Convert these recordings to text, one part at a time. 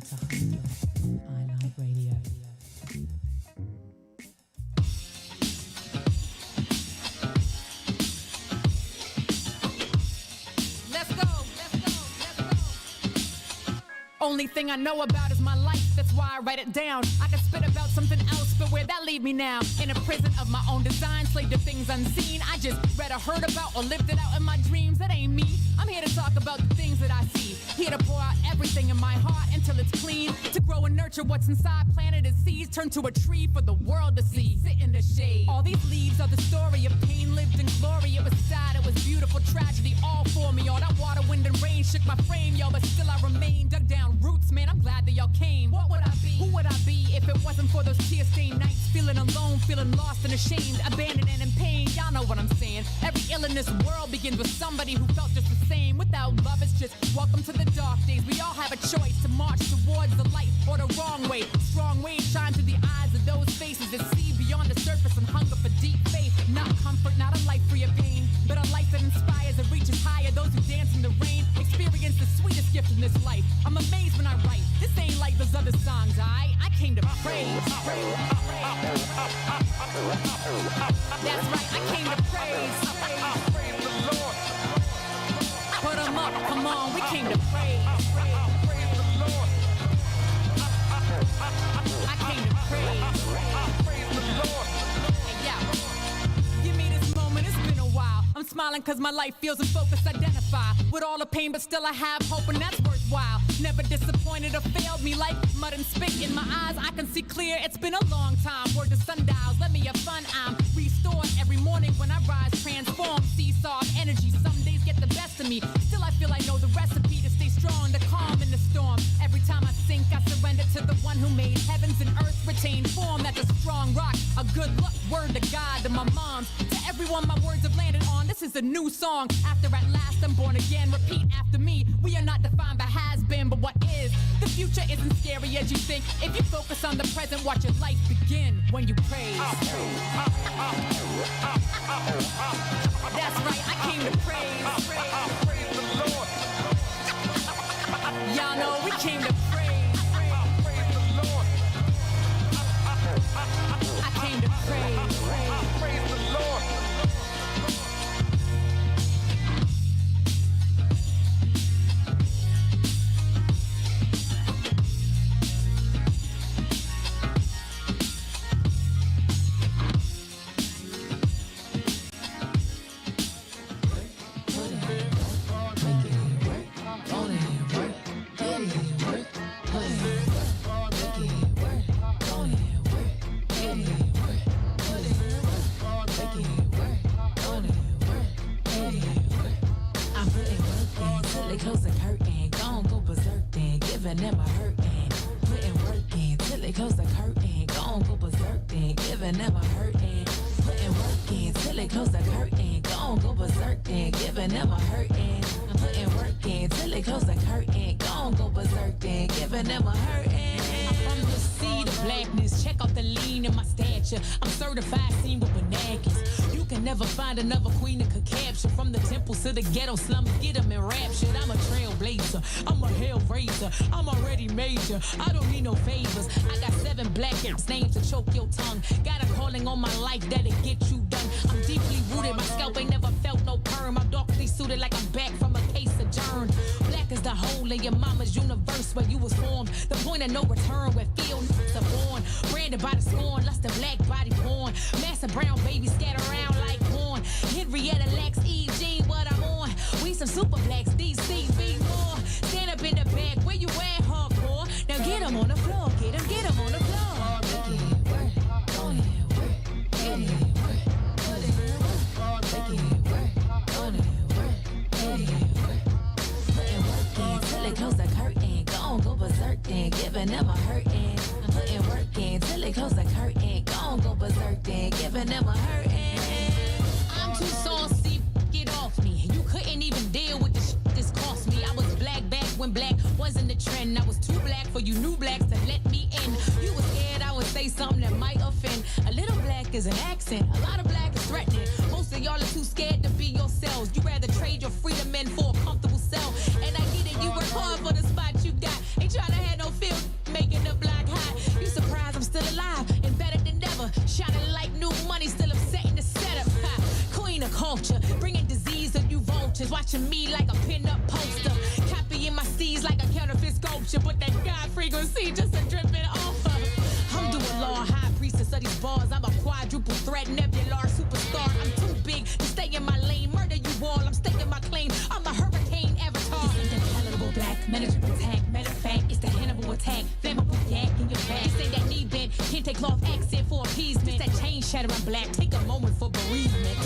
iLive Radio. Let's go. Only thing I know about is my life, that's why I write it down. I could spit about something else, but where that leave me now? In a prison of my own design, slave to things unseen. I just read or heard about or lived it out in my dreams. That ain't me. I'm here to talk about the things that I see. Here to pour out everything in my heart until it's clean. To grow and nurture what's inside, planted as seeds, turn to a tree for the world to see. Sit in the shade. All these leaves are the story of pain lived in glory. It was sad, it was beautiful, tragedy all for me. All that water, wind, and rain shook my frame, yo, but still I remain dug down roots, man, I'm glad that y'all came. What would I be? Who would I be if it wasn't for those tear-stained nights? Feeling alone, feeling lost and ashamed, abandoned and in pain. Y'all know what I'm saying. Every ill in this world begins with somebody who felt just the same. Without love, it's just welcome to the dark days. We all have a choice to march towards the light or the wrong way. Strong ways shine through the eyes of those faces that see beyond the surface and hunger for deep faith. Not comfort, not a life free of pain, but a life that inspires and reaches higher. Those who dance in the rain experience the sweetest gift in this life. I'm amazed when I write. This ain't like those other songs, I came to praise. That's right, I came to praise. Put 'em up, come on, we came to praise. I came to praise. Hey, yo, give me this moment, it's been a while. I'm smiling cause my life feels in focus, identify with all the pain, but still I have hope and that's worthwhile. Never disappointed or failed me like mud and spit in my eyes. I can see clear, it's been a long time. Word to sundials, let me have fun. I'm restored every morning when I rise, transform, seesaw of energy. Some days get the best of me. Still I feel I know the recipe to stay strong, to calm in the storm. Every time I sink, I surrender to the one who made heavens and earth retain form. That's a strong rock, a good look, word to God, to my moms, to everyone my words have landed on. This is a new song. After at last I'm born again, repeat after me. We are not defined by has been, but what is. The future isn't scary as you think. If you focus on the present, watch your life begin when you praise. That's right, I came to praise. Praise the Lord. Y'all know we came to praise. Praise the Lord. I came to praise. Praise the Lord. Close the curtain, gon' go berserk then, giving them a hurtin'. Putting work in till they close the curtain, gon' go berserk then, giving them a hurtin'. Putting work in till they close the curtain, gon' go berserk then, giving them a hurtin'. I'm putting work in till they close the curtain, gon' go berserk then, giving them a hurtin'. I'm from the seed of blackness, check out the lean in my stature. I'm certified seen with binoculars. You can never find another queen that could capture. From the temples to the ghetto slums, get them enraptured. I'm a trailblazer, I'm a hell raiser, I'm already major, I don't need no favors. I got 7 black names to choke your tongue. Got a calling on my life that'll get you done. I'm deeply rooted, my scalp ain't never felt no perm. I'm darkly suited like I'm back from a case adjourned. Black is the hole in your mama's universe where you was formed. The point of no return where field are born. Branded by the scorn, lust the black body born. Massive brown babies scatter around like corn. Henrietta lacks Eve Jean, what I'm on. We some super blacks, DC, be more. Stand up in the back, where you at, hardcore? Now get them on the floor, get them on the floor. Make it work, go ahead, work, get it work, put it work, make it work, go ahead, work, get it work. Putting work in till they close the curtain, gon' go berserk then, giving them a hurtin'. I'm putting work in till they close the curtain, gon' go berserk then, giving them a hurtin'. I'm too saucy, get off me. You couldn't even deal with the shit this cost me. I was black back when black wasn't the trend. I was too black for you new blacks to let me in. You was scared I would say something that might offend. A little black is an accent, a lot of black is threatening. Most of y'all are too scared to be yourselves. You rather trade your freedom in for a comfortable cell. And I get it, you work hard for the spot you got. Ain't trying to have no fear culture. Bringing disease to you vultures, watching me like a pin-up poster. Copying my steeds like a counterfeit sculpture, but that God frequency just a dripping off of. I'm doing law, high priestess of these bars. I'm a quadruple threat, nebular superstar. I'm too big to stay in my lane. Murder you all, I'm staking my claim. I'm a hurricane avatar. This ain't the palatable black, manageable attack. Matter of fact, it's the Hannibal attack. Flammable yak in your back. This ain't that knee bent, can't take cloth accent for appeasement. It's that chain shattering black, take a moment for bereavement.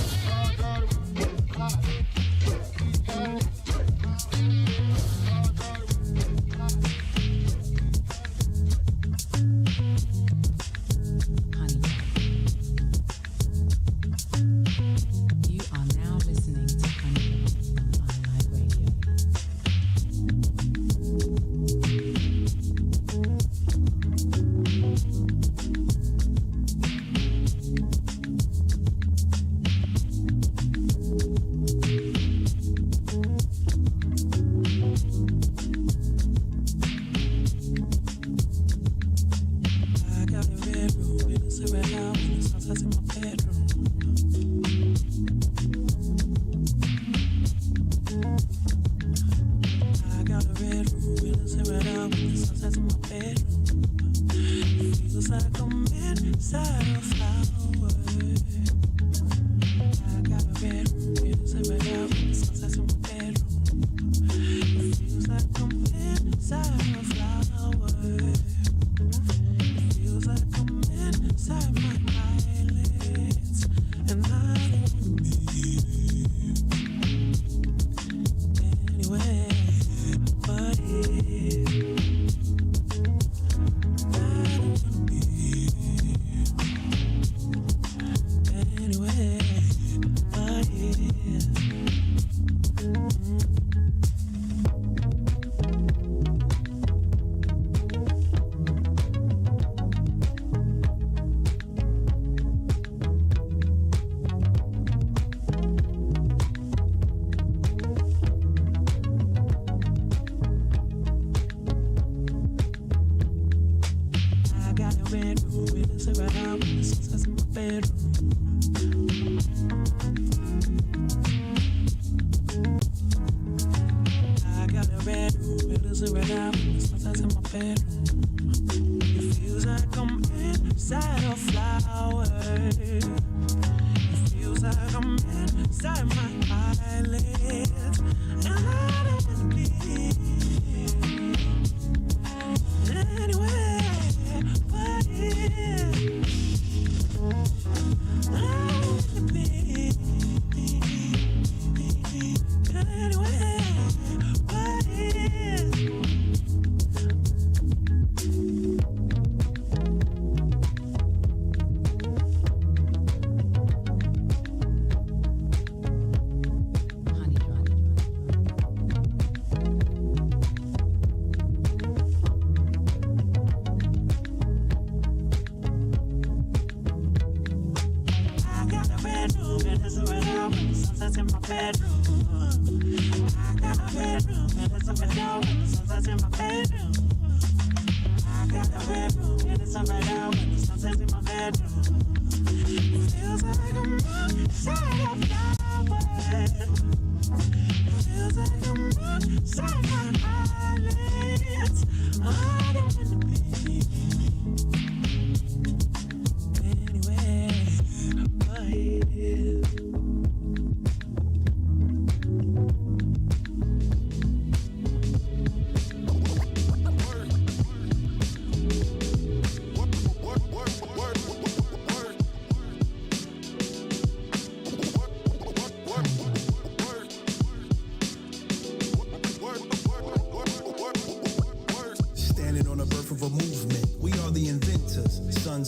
You are now listening to Honey on iLive Radio.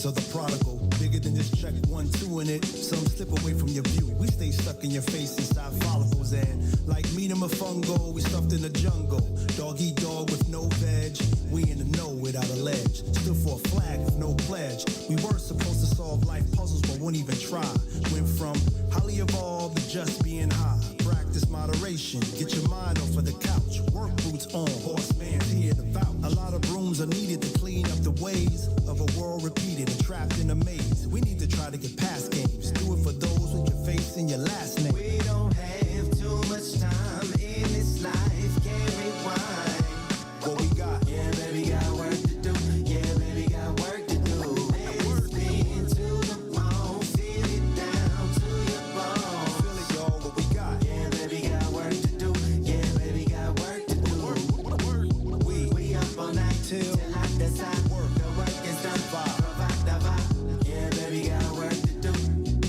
Of the prodigal, bigger than just check 1, 2 in it. Some slip away from your view. We stay stuck in your face inside follicles, and like meat and a fungo, we stuffed in the jungle. Dog eat dog with no veg. We in the know without a ledge. Stood for a flag with no pledge. We were supposed to solve life puzzles, but wouldn't even try. Went from highly evolved to just being high. Practice moderation. Get your mind off of the couch. Work boots on. Horseman's here to vouch. A lot of brooms are needed to clean up the ways of a world repeated and trapped in a maze. We need to try to get past games. Do it for those with your face and your last name. We don't have too much time in this life. Can't rewind. What we got? Yeah, baby, got work to do. Yeah, baby, got work to do. Let's spin to the bone. Feel it down to your bones. Feel it, y'all. What we got? Yeah, baby, got work to do. Yeah, baby, got work to do. We up all night till I decide. The work is done. Provide the vibe. Yeah, baby, got work to do.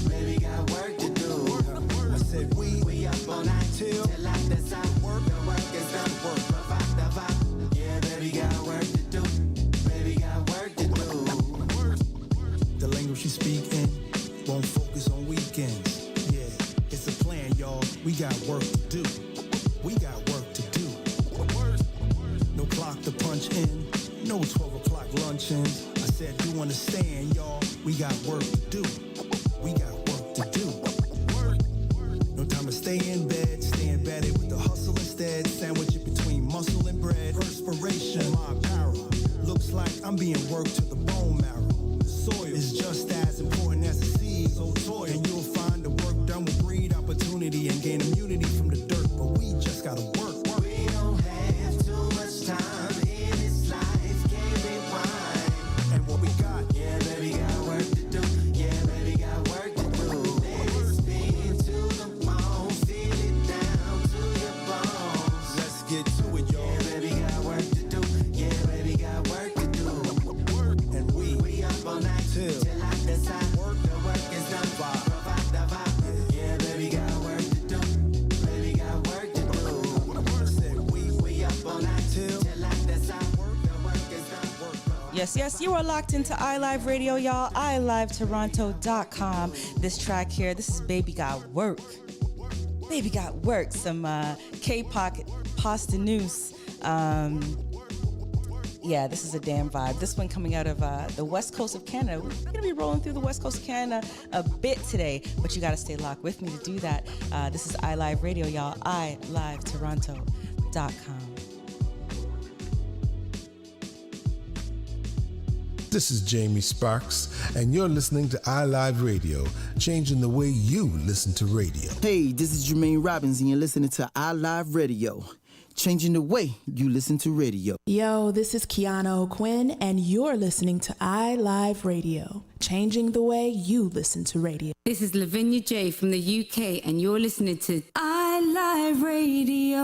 Baby, got work to do. I said We up all night till I decide. The work is done. Provide the vibe. Yeah, baby, got work to do. Baby, got work to do. the language she speaking won't focus on weekends. Yeah, it's a plan, y'all. We got work to do. We got work to do. No clock to punch in. No 12 o'clock luncheons. I said, you understand, y'all. We got work to do. We got work to do. No time to stay in bed. Stay embedded with the hustle instead. Sandwich it between muscle and bread. Perspiration, my apparel. Looks like I'm being worked to the bone marrow. The soil is just as important as the seed. So toil, and you'll find the work done will breed opportunity and gain immunity from the dirt. But we just gotta work. We don't have too much time in this life. Can't rewind. And what we got? Yeah, baby, got work to do. Yeah, baby, got work to do. Let's spin to the bone. Feel it down to your bones. Let's get to it, y'all. Yeah, baby, got work to do. Yeah, baby, got work to do. And we up all night till I decide. The work is done. Provide the vibe. Yeah, baby, got work to do. Baby, got work to do. I said We up all night till I decide. The work is done. Yes, you are locked into iLive Radio, y'all. iLiveToronto.com. This track here, this is Baby Got Work. Baby Got Work. Some K-pop pasta news. Yeah, this is a damn vibe. This one coming out of the west coast of Canada. We're going to be rolling through the west coast of Canada a bit today, but you got to stay locked with me to do that. This is iLive Radio, y'all. iLiveToronto.com. This is Jamie Sparks, and you're listening to iLive Radio, changing the way you listen to radio. Hey, this is Jermaine Robbins, and you're listening to iLive Radio, changing the way you listen to radio. Yo, this is Kiana O'Quinn, and you're listening to iLive Radio, changing the way you listen to radio. This is Lavinia J from the UK, and you're listening to iLive Radio.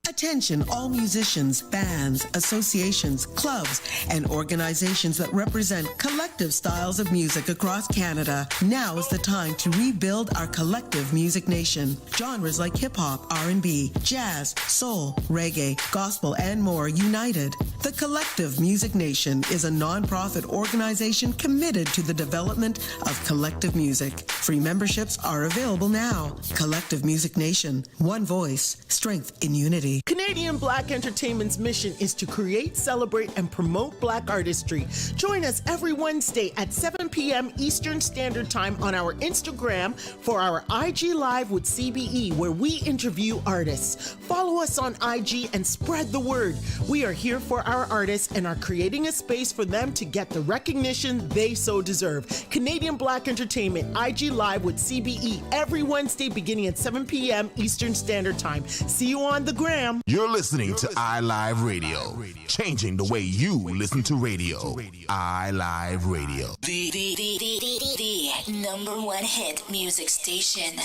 Attention all musicians, bands, associations, clubs, and organizations that represent collective styles of music across Canada. Now is the time to rebuild our collective music nation. Genres like hip-hop, R&B, jazz, soul, reggae, gospel, and more united. The Collective Music Nation is a non-profit organization committed to the development of collective music. Free memberships are available now. Collective Music Nation. One voice. Strength in unity. Canadian Black Entertainment's mission is to create, celebrate, and promote Black artistry. Join us every Wednesday at 7 p.m. Eastern Standard Time on our Instagram for our IG Live with CBE, where we interview artists. Follow us on IG and spread the word. We are here for our artists and are creating a space for them to get the recognition they so deserve. Canadian Black Entertainment, IG Live with CBE, every Wednesday beginning at 7 p.m. Eastern Standard Time. See you on the gram. You're listening to iLive Radio, changing the way you listen to radio. iLive Radio. The number one hit music station.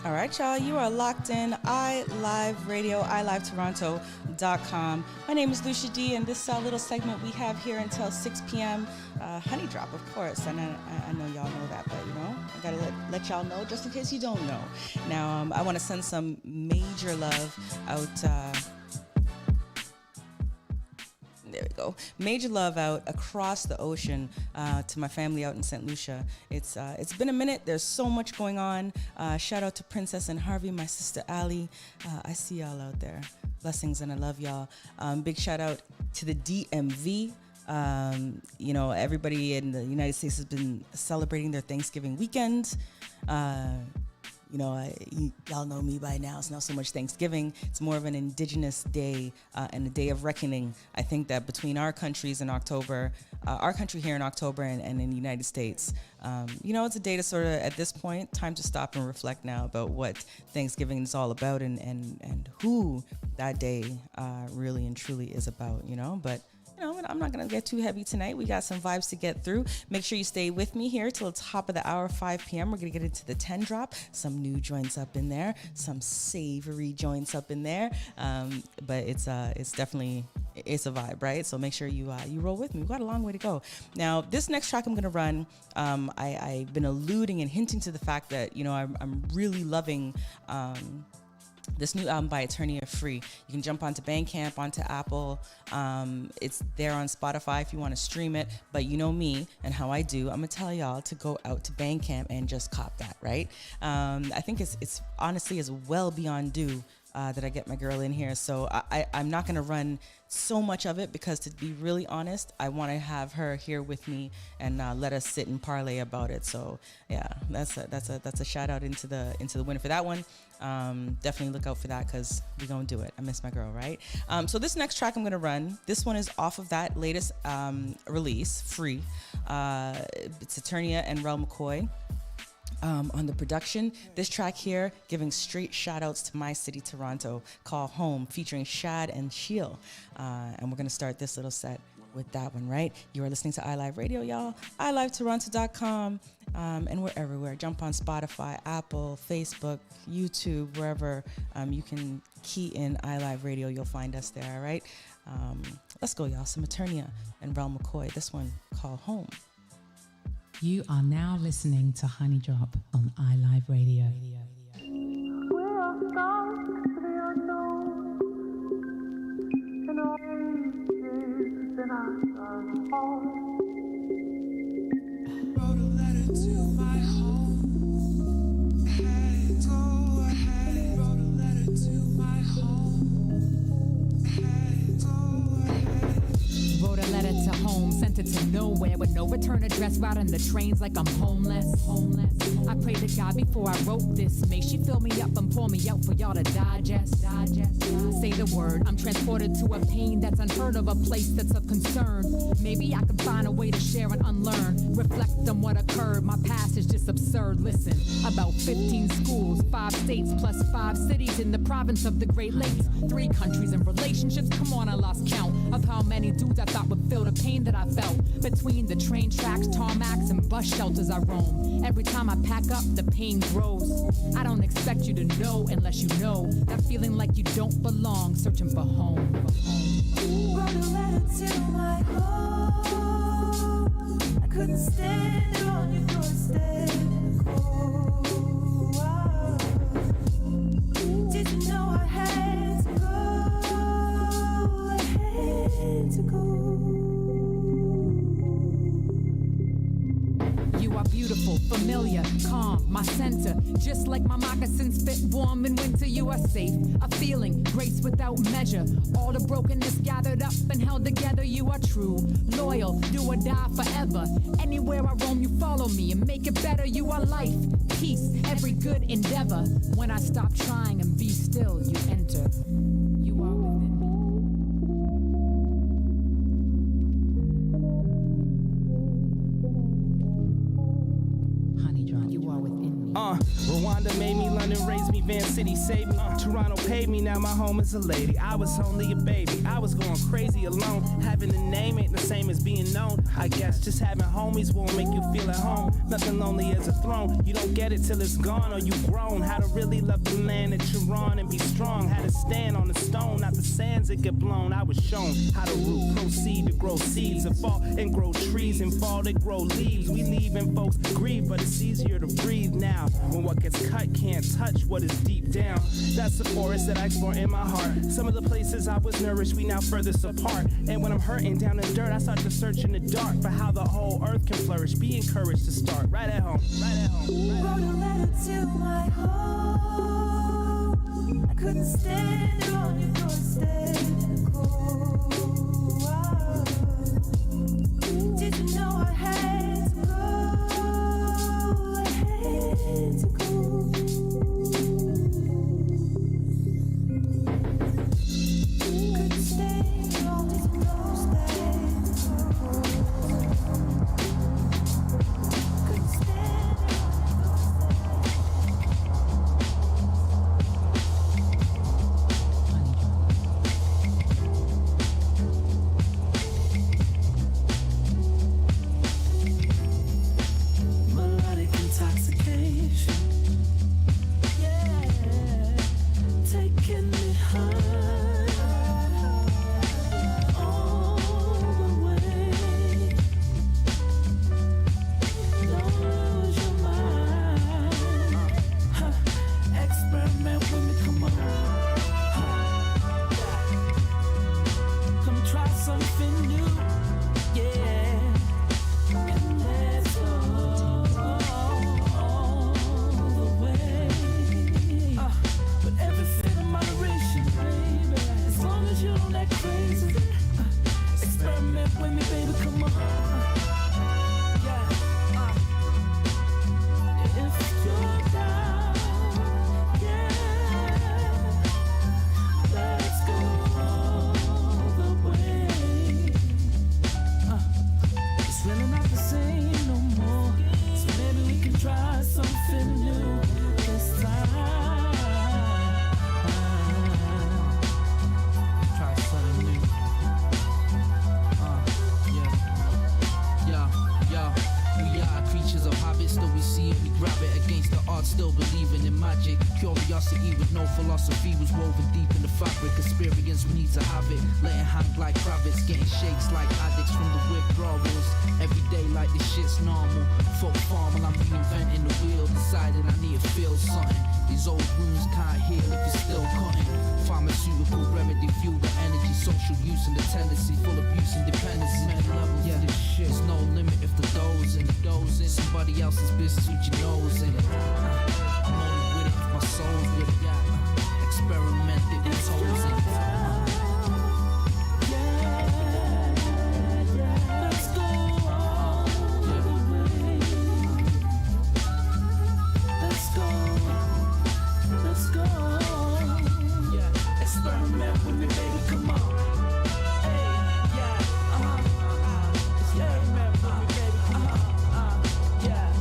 All right, y'all, you are locked in. iLive Radio, iLiveToronto.com. My name is Lucia D, and this little segment we have here until 6 p.m. Honey Drop, of course. And I know y'all know that, but, you know, I got to let y'all know just in case you don't know. Now, I want to send some major love out. There we go. Major love out across the ocean to my family out in St. Lucia. It's been a minute. There's so much going on. Shout out to Princess and Harvey, my sister Allie. I see y'all out there. Blessings, and I love y'all. Big shout out to the DMV. You know, everybody in the United States has been celebrating their Thanksgiving weekend. y'all know me by now. It's not so much Thanksgiving. It's more of an Indigenous day and a day of reckoning. I think that between our countries in October, our country here in October and in the United States, it's a day to sort of, at this point, time to stop and reflect now about what Thanksgiving is all about and who that day really and truly is about, But I'm not going to get too heavy tonight. We got some vibes to get through. Make sure you stay with me here till the top of the hour, 5 p.m. We're going to get into the 10 drop. Some new joints up in there. Some savory joints up in there. But it's definitely, it's a vibe, right? So make sure you roll with me. We've got a long way to go. Now, this next track I'm going to run, I've been alluding and hinting to the fact that, I'm really loving this new album by Eternia Free. You can jump onto Bandcamp, onto Apple. It's there on Spotify if you want to stream it. But you know me and how I do. I'm going to tell y'all to go out to Bandcamp and just cop that, right? I think it's honestly is well beyond due that I get my girl in here. So I'm not going to run so much of it because, to be really honest, I want to have her here with me and let us sit and parlay about it. So yeah, that's a shout out into the winner for that one. Definitely look out for that because we're gonna do it. I miss my girl, right? So this next track I'm gonna run, this one is off of that latest release, Free. It's Eternia and Rel McCoy. On the production, this track here giving straight shout outs to my city, Toronto, called Home, featuring Shad and Shiel. And we're gonna start this little set with that one, right? You are listening to iLive Radio, y'all. iLiveToronto.com, and we're everywhere. Jump on Spotify, Apple, Facebook, YouTube, wherever you can key in iLive Radio, you'll find us there, all right? Let's go, y'all. Some Eternia and Rel McCoy. This one called Home. You are now listening to Honey Drop on iLive Radio. Wrote a letter to my home. Had to go ahead. Wrote a letter to my home. Had to go ahead. Wrote a letter to home, sent it to nowhere with no return address, riding the trains like I'm homeless. I prayed to God before I wrote this. May she fill me up and pour me out for y'all to digest. Say the word, I'm transported to a pain that's unheard of, a place that's of concern. Maybe I can find a way to share and unlearn. Reflect on what occurred, my past is just absurd. Listen, about 15 schools, 5 states plus 5 cities in the province of the Great Lakes. 3 countries and relationships, come on, I lost count of how many dudes I thought would feel the pain that I felt. Between the train tracks, tarmacs, and bus shelters I roam. Every time I pack up, the pain grows. I don't expect you to know unless you know that feeling like you don't belong, searching for home. Wrote a letter to my home. I couldn't stand on your doorstep. Did you know I had to go? I had to go. You are beautiful, familiar, calm, my center. Just like my moccasins fit warm in winter, you are safe. A feeling, grace without measure. All the brokenness gathered up and held together, you are true. Loyal, do or die forever. Anywhere I roam, you follow me and make it better. You are life, peace, every good endeavor. When I stop trying and be still, you enter. You are within me. You are within me. Rwanda made me, London raised me, Van City saved me. Toronto paid me, now my home is a lady. I was only a baby, I was going crazy alone. Having a name ain't the same as being known. I guess just having homies won't make you feel at home. Nothing lonely as a throne. You don't get it till it's gone or you grown. How to really love the land that you're on and be strong. How to stand on the stone, not the sands that get blown. I was shown how to root, proceed to grow seeds, to fall and grow trees, and fall to grow leaves. We leave and folks grieve, but it's easier to breathe now. When what gets cut can't touch what is deep down. That's the forest that I explore in my heart. Some of the places I was nourished, we now furthest apart. And when I'm hurting down in dirt, I start to search in the dark for how the whole earth can flourish. Be encouraged to start right at home. Right at home. Wrote a letter to my home. I couldn't stand on your doorstep. Did you know I had to go? I had to go. with no philosophy was woven deep in the fabric. Experience, we need to have it. Letting hang like rabbits, getting shakes like addicts from the withdrawals. Every day like this shit's normal. Fuck farm while I'm reinventing the wheel. Decided I need to feel something. These old wounds can't heal if it's still cutting. Pharmaceutical remedy, fuel the energy. Social use and the tendency, full abuse and dependency. Many levels, yeah, this shit. There's no limit if the doze in. Somebody else's business with your nose in it. I'm only with it if my soul's with it. Yeah. Experimented with souls in it. Let's go on. Let's go. Let's go. Yeah. Experiment with me, baby. Come on. Hey, yeah. Experiment with me, baby. Come on. Yeah.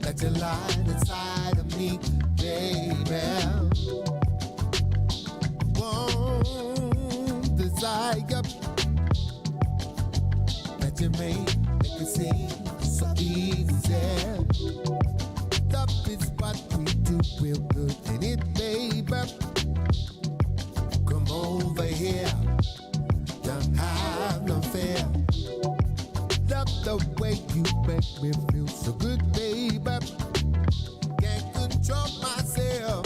Let your light inside of me, baby. Won't desire that you make it seem so easy. Love is what we do, real good in it, baby. Come over here, don't have no fear. Love the way you make me feel so good, baby. Can't control myself.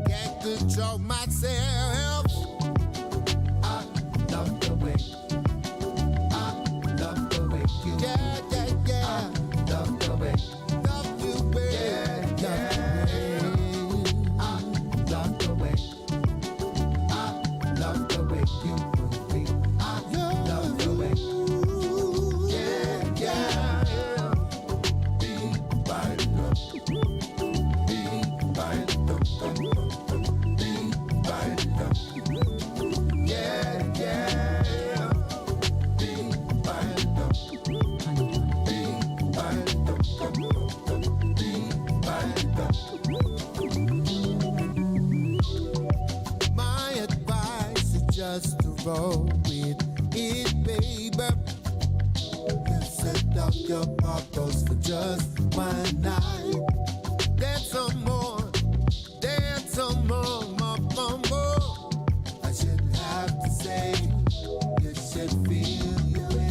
Can't control myself. I love the way. I love the way you. Yeah, yeah, yeah. I love the way. Love you, baby. Yeah, yeah. I love the way. I love the way you move me. I love the way. Just to roll with it, baby. Let's set up your purpose for just one night. There's some more, more. I shouldn't have to say, you should feel your way.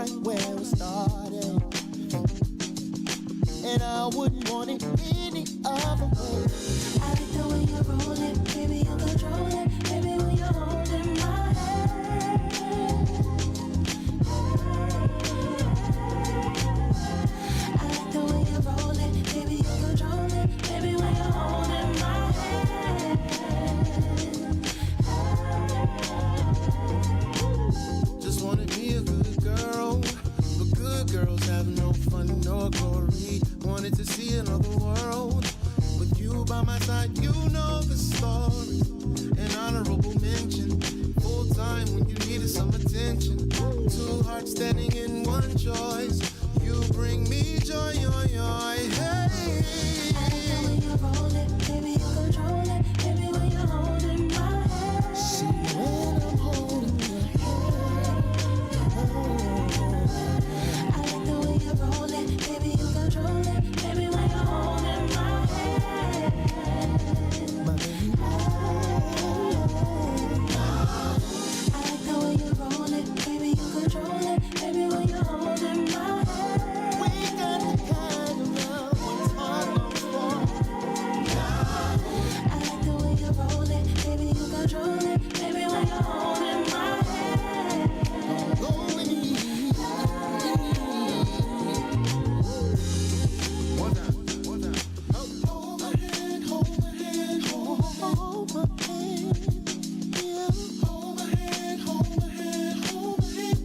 right where it started. And I wouldn't want it any other way. I like the way you roll it, baby, you control it, baby, when you're holding my hand. I like the way you roll it, baby, you control it, baby, when you're holding my hand. Just wanna be a good girl, but good girls have no fun nor glory. Wanted to see another world with you by my side, you know the story. An honorable mention, full time when you needed some attention. Two hearts standing in one choice. You bring me joy, joy, joy. Hey. I like the way you roll it, baby, you control it, baby, when you're holding my hand. See when I'm holding your hand. I like the way you roll it, baby, you control it, baby, when you're holding my hand. My baby. I like the way you roll it, baby, you control it, baby, when you're holding my hand. We got the kind of love what's hard for. I like the way you roll it, baby, you control it, baby, when you're holding my hand. Go with me. One time. Hold my hand, hold my hand, hold my hand. Yeah. Hold my hand, hold my hand, hold my hand.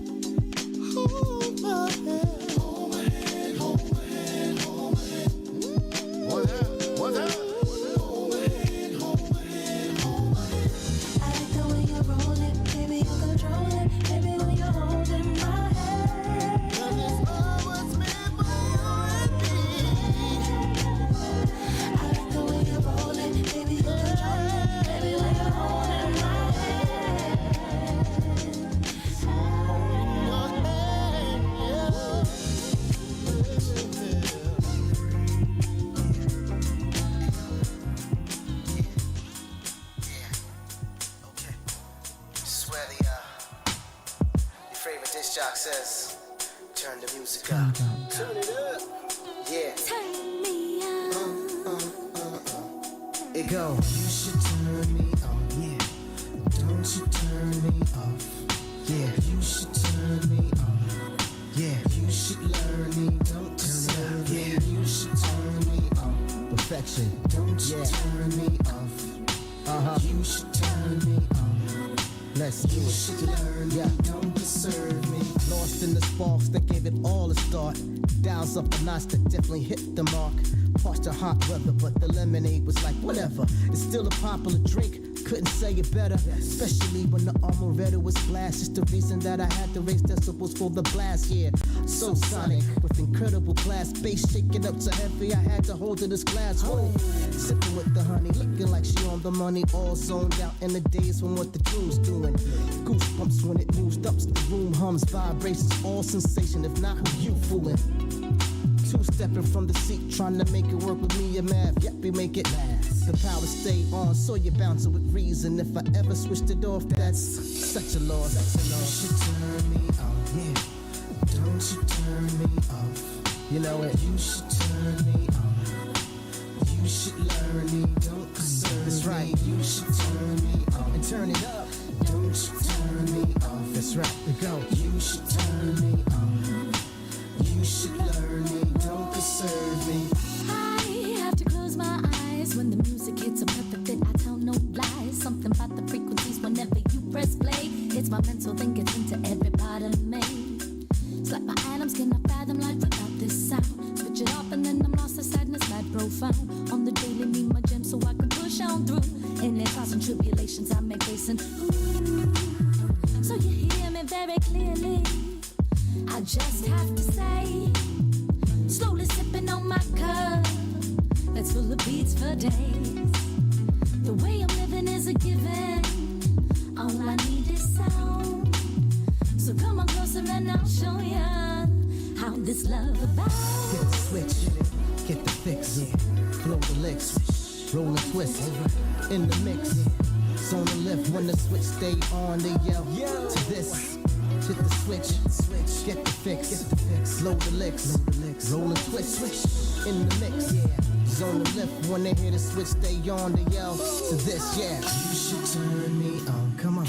Hold my hand, hold my hand, hold my hand, hold my hand. One time. Hold my hand, hold my hand, hold my hand. I like the way you roll it, baby, you control it, baby, when you're holding my hand. 'Cause this love was meant for you and me. I like the way you roll it, baby, you control it, baby, when you're holding my hand. Your hand, yeah. This is where your favorite disc jock says, turn the music up. Turn it up. Yeah. Turn me on. It go. You should turn me on. Yeah. Don't you turn me off. Yeah. You should turn me on. Yeah. You should learn me. Don't deserve me. Yeah. You should turn me on. Perfection. Don't you Yeah. turn me off. You should turn me on. Let's do You it. should learn me. Yeah. Don't deserve me. Lost in the sparks that gave it all a start. Dials up a notch that definitely hit the mark. Parched to hot weather, but the lemonade was like whatever. It's still a popular drink. Couldn't say it better, especially when the Amaretto was blast. It's the reason that I had to raise decibels for the blast, yeah. So sonic, with incredible class. Bass shaking up so heavy, I had to hold to this glass. Whoa, sipping with the honey, looking like she on the money. All zoned out in the days when what the tune's doing. Goosebumps when it moves, dumps, the room hums, vibrations, all sensation. If not, who you fooling? Two-stepping from the seat, trying to make it work with me and Mav. Yep, we make it last. The power stay on, so you're bouncing with reason. If I ever switched it off, that's such a loss. You should turn me on. Yeah, Don't you turn me off. you know it. You should turn me on. You should learn me. Don't deserve That's right. me. You should turn me on. And turn it up. Don't you turn me off. That's right. We go. You should turn me on. You should learn me. Don't deserve me. I have to close my eyes when the music hits a perfect fit. I tell no lies. Something about the frequencies whenever you press play. It's my mental thing gets into every part of me. It's like my atoms cannot fathom life without this sound. Switch it off and then I'm lost in sadness, mad profound. On the daily need my gem so I can push on through. In the trials and tribulations I may face and so you hear me very clearly. I just have to say, slowly sipping on my cup that's full of beats for days. The way I'm living is a given. All I need is sound. So come on closer and I'll show ya how this love about. Get the switch, get the fix, flow the licks, roll and twist, in the mix. Zone and lift when the switch stay on, they yell to this. hit the switch, get the fix, load the licks, roll and twist, in the mix, zone the lift. When they hear the switch, they on, they yell to this, You should turn me on, come on,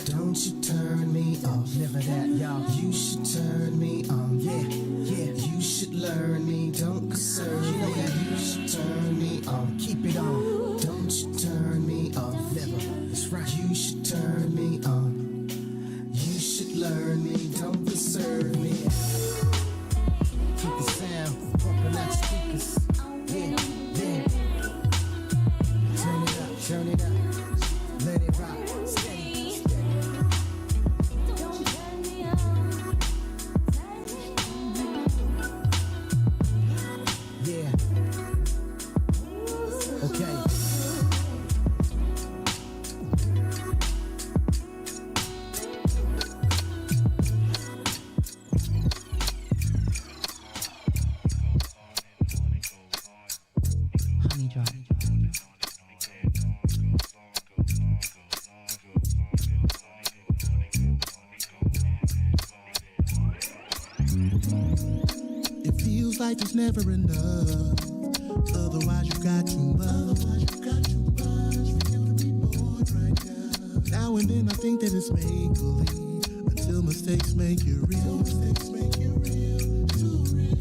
don't you turn me off, never that, y'all. You should turn me on, you should learn me, don't concern me. You should turn me on, keep it on, don't you turn me off, never. That's right. You should turn me on, you should learn me, don't concern me. Keep the sound pumping out speakers, turn it up, let it rock, steady. Okay. Honey Drop. It feels like there's never enough. Otherwise, you got too much. Feel to be bored right now. Now and then, I think that it's make believe until mistakes make you real. Too real.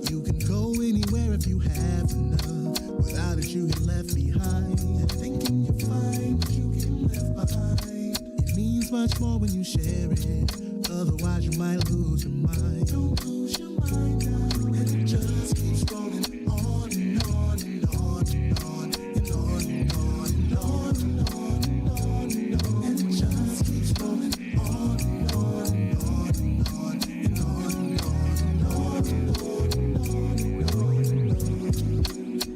You can go anywhere if you have enough. Without it, you get left behind. Thinking you're fine, but you get left behind. It means much more when you share it. Otherwise, you might lose your mind. Don't lose your mind now. And it just keeps rolling on and on and on and on and on and on and on and on and on and on. And it just keeps rolling on and on and on and on and on and on and on and on.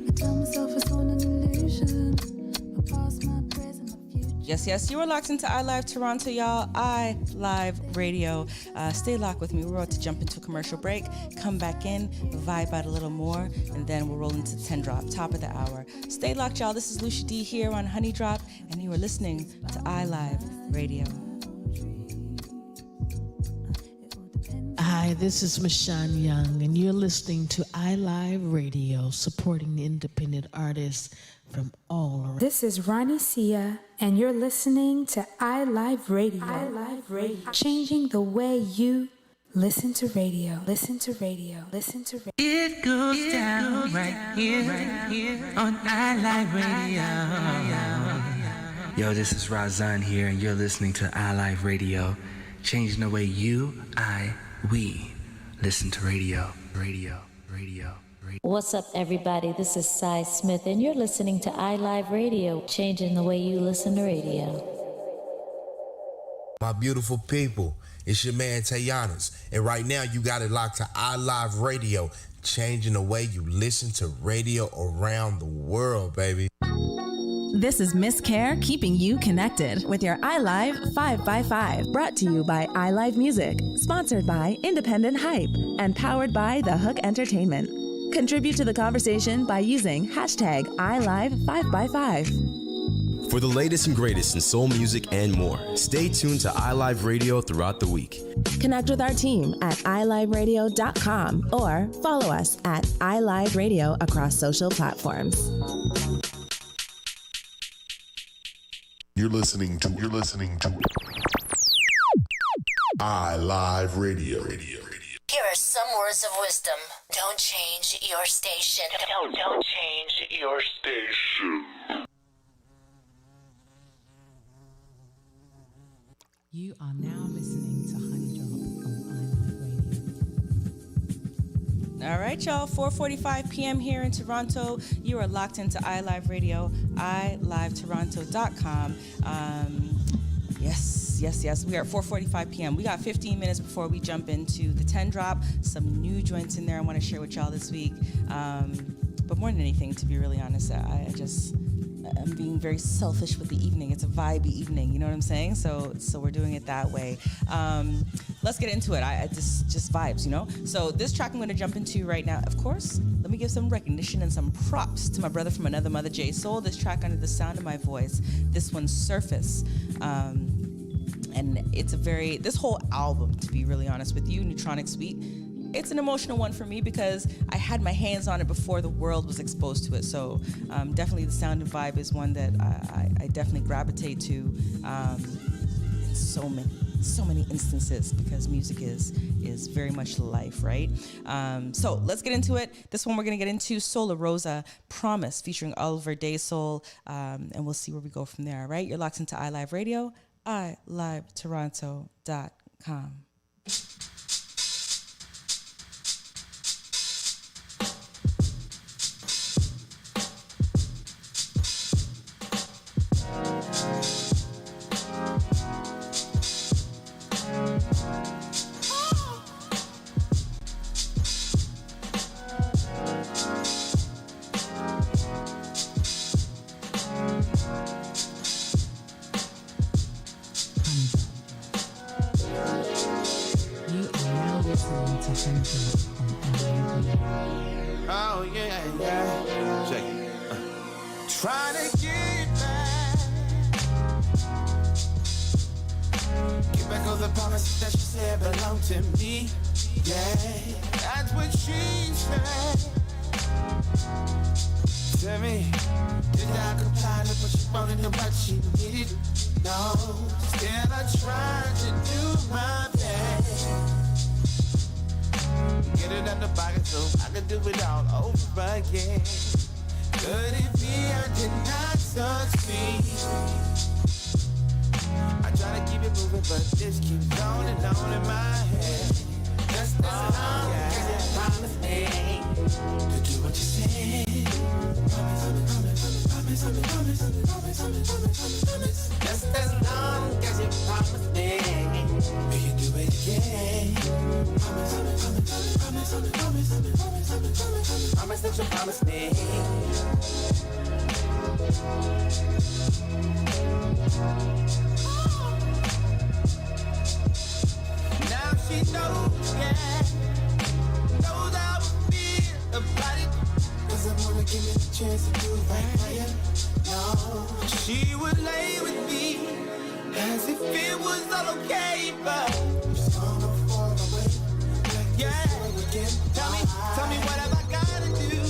I tell myself it's all an illusion. My past, my present, my future. Yes, you are locked into iLive Toronto, y'all. iLive Radio. Stay locked with me. We're about to jump into a commercial break, come back in, vibe out a little more, and then we'll roll into 10 Drop, top of the hour. Stay locked, y'all. This is Lucia D here on Honey Drop, and you are listening to iLive Radio. Hi, this is Michonne Young, and you're listening to iLive Radio, supporting the independent artists from all around. This is Ronnie Sia, and you're listening to iLive Radio. iLive Radio. Changing the way you listen to radio. Listen to radio. Listen to radio. It goes down right here on iLive Radio. Yo, this is Razan here, and you're listening to iLive Radio, changing the way you, we listen to radio. What's up, everybody? This is Cy Smith, and you're listening to iLive Radio, changing the way you listen to radio. My beautiful people, it's your man Tayanas, and right now you got it locked to iLive Radio, changing the way you listen to radio around the world, baby. This is Miss Care, keeping you connected with your iLive 5x5. Brought to you by iLive Music, sponsored by Independent Hype, and powered by The Hook Entertainment. Contribute to the conversation by using hashtag iLive5x5. For the latest and greatest in soul music and more, stay tuned to iLive Radio throughout the week. Connect with our team at iLiveRadio.com or follow us at iLive Radio across social platforms. You're listening to iLive Radio. Here are some words of wisdom. Don't change your station. Don't change your station. You are now listening to Honey Drop on iLive Radio. All right, y'all. 4:45 p.m. here in Toronto. You are locked into iLive Radio, iLiveToronto.com. Yes. We are at 4:45 p.m. We got 15 minutes before we jump into the 10 Drop. Some new joints in there I want to share with y'all this week. But more than anything, to be really honest, I'm being very selfish with the evening. It's a vibey evening, you know what I'm saying? So we're doing it that way. Let's get into it. I just vibes, you know? So this track I'm going to jump into right now, of course, let me give some recognition and some props to my brother from another mother, J Soul. This track, Under the Sound of My Voice. This one's Surface. And it's this whole album, to be really honest with you, Neutronic Suite, it's an emotional one for me because I had my hands on it before the world was exposed to it. So definitely the sound and vibe is one that I definitely gravitate to in so many instances, because music is very much life, right? So let's get into it. This one we're going to get into Sola Rosa, Promise, featuring Oliver Daysol, and we'll see where we go from there, all right? You're locked into iLive Radio, iLiveToronto.com. Oh yeah, yeah. Check it. Try to get back. Get back all the promises that she said belong to me. Yeah, that's what she said. Tell me, did I comply with what she wanted and what she needed? No, still I tried to do my best. Get it out the pocket so I can do it all over again. Could it be I did not succeed? I try to keep it moving, but this keeps on and on in my head. Just as long as you promise me to do what you said. Promise. Just as long as you promise me, will you do it again? Promise that you promise me. Now she knows, yeah, knows how I feel about it. Doesn't wanna give me the chance to do it right by you. No, she would lay with me as if it was all okay, but she's gonna fall away. Yeah, tell me what have I gotta do?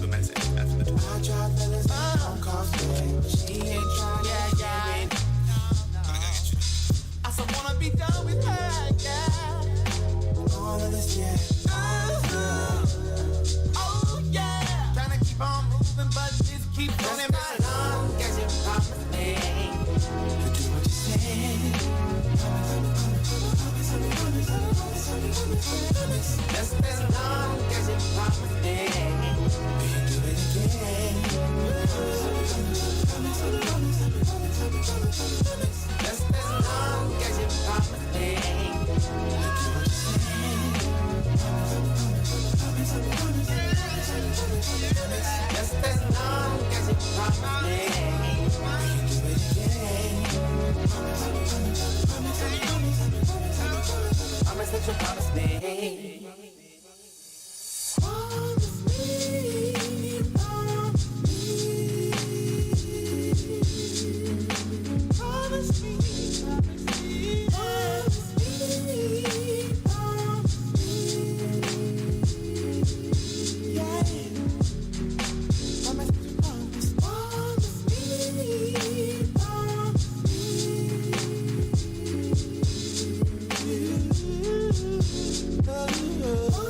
I tried feeling some calls today, but she ain't trying. Yeah. I still wanna be done with her, yeah. All of this, yeah. Oh yeah. Trying to keep on moving, but this keeps on in my long as you promise me to do what you say. Just as long as you promise me, will you do it again? Just as long as you promise me, will you do what you say? Just as long as you promise me, will you do it again? Promise that you promise me. Oh,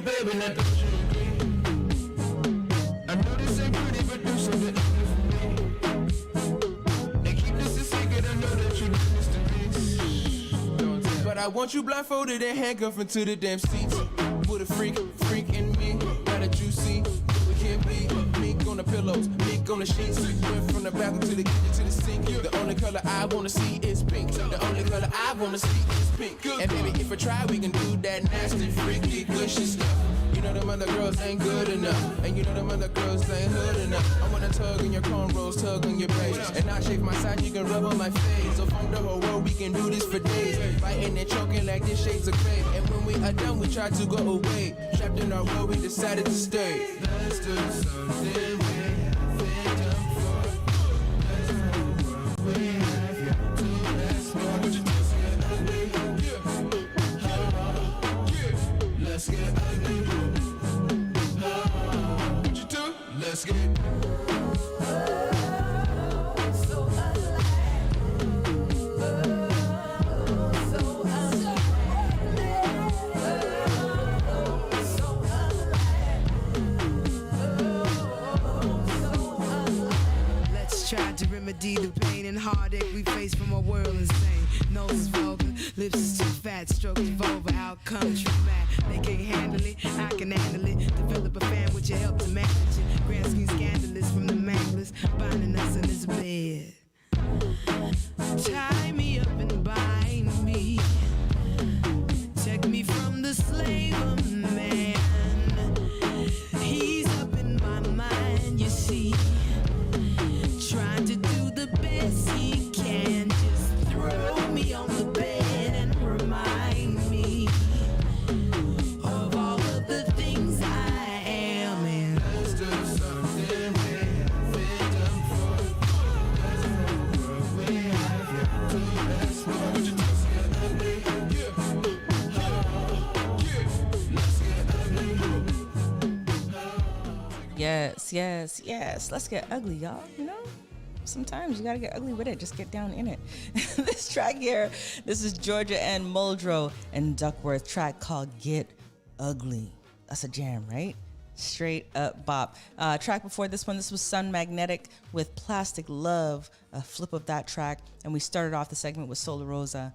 baby, now don't you agree? I know this ain't pretty, but do something ugly for me. And keep this a secret, I know that you do this to me. But I want you blindfolded and handcuffed into the damn seats. With a freak in me, now that you see. We can't be meek on the pillows, meek on the sheets. Went from the bathroom to the kitchen to the sink. The only color I wanna see is pink. The only color I wanna see is pink. And baby, if I try, we can do that nasty, freaky, gushy stuff. You know them other girls ain't good enough. And you know them other girls ain't hood enough. I wanna tug on your cornrows, tug on your braids. And I shake my side, you can rub on my face. So from the whole world, we can do this for days. Fighting and choking like this shades of gray. And when we are done, we try to go away. Trapped in our world, we decided to stay. Let's do something we haven't done before. Let's do what we have yet to explore. Would you just get ugly? Yeah. Let's get ugly. What you do? Let's get Tried to remedy the pain and heartache we face from a world insane. Nose is vulgar, lips is too fat, strokes vulva, outcomes traumatic. They can't handle it, I can handle it. Develop a fan with your help to manage it. Grand scheme scandalous from the manglers, binding us in this bed. Tie me up and bind me. Take me from the slave of man. He's up in my mind, you see. Trying to do the best he can. Just throw me on the bed and remind me of all of the things I am. And let's do something we haven't done before. Let's do what we have yet to explore. Would you just get ugly? Yeah. Let's get ugly. Yes. Let's get ugly, y'all. You know? Sometimes you gotta get ugly with it. Just get down in it. This track here, this is Georgia and Muldrow and Duckworth, track called Get Ugly. That's a jam, right? Straight up bop. Track before this one, this was Sun Magnetic with Plastic Love, a flip of that track. And we started off the segment with Solar Rosa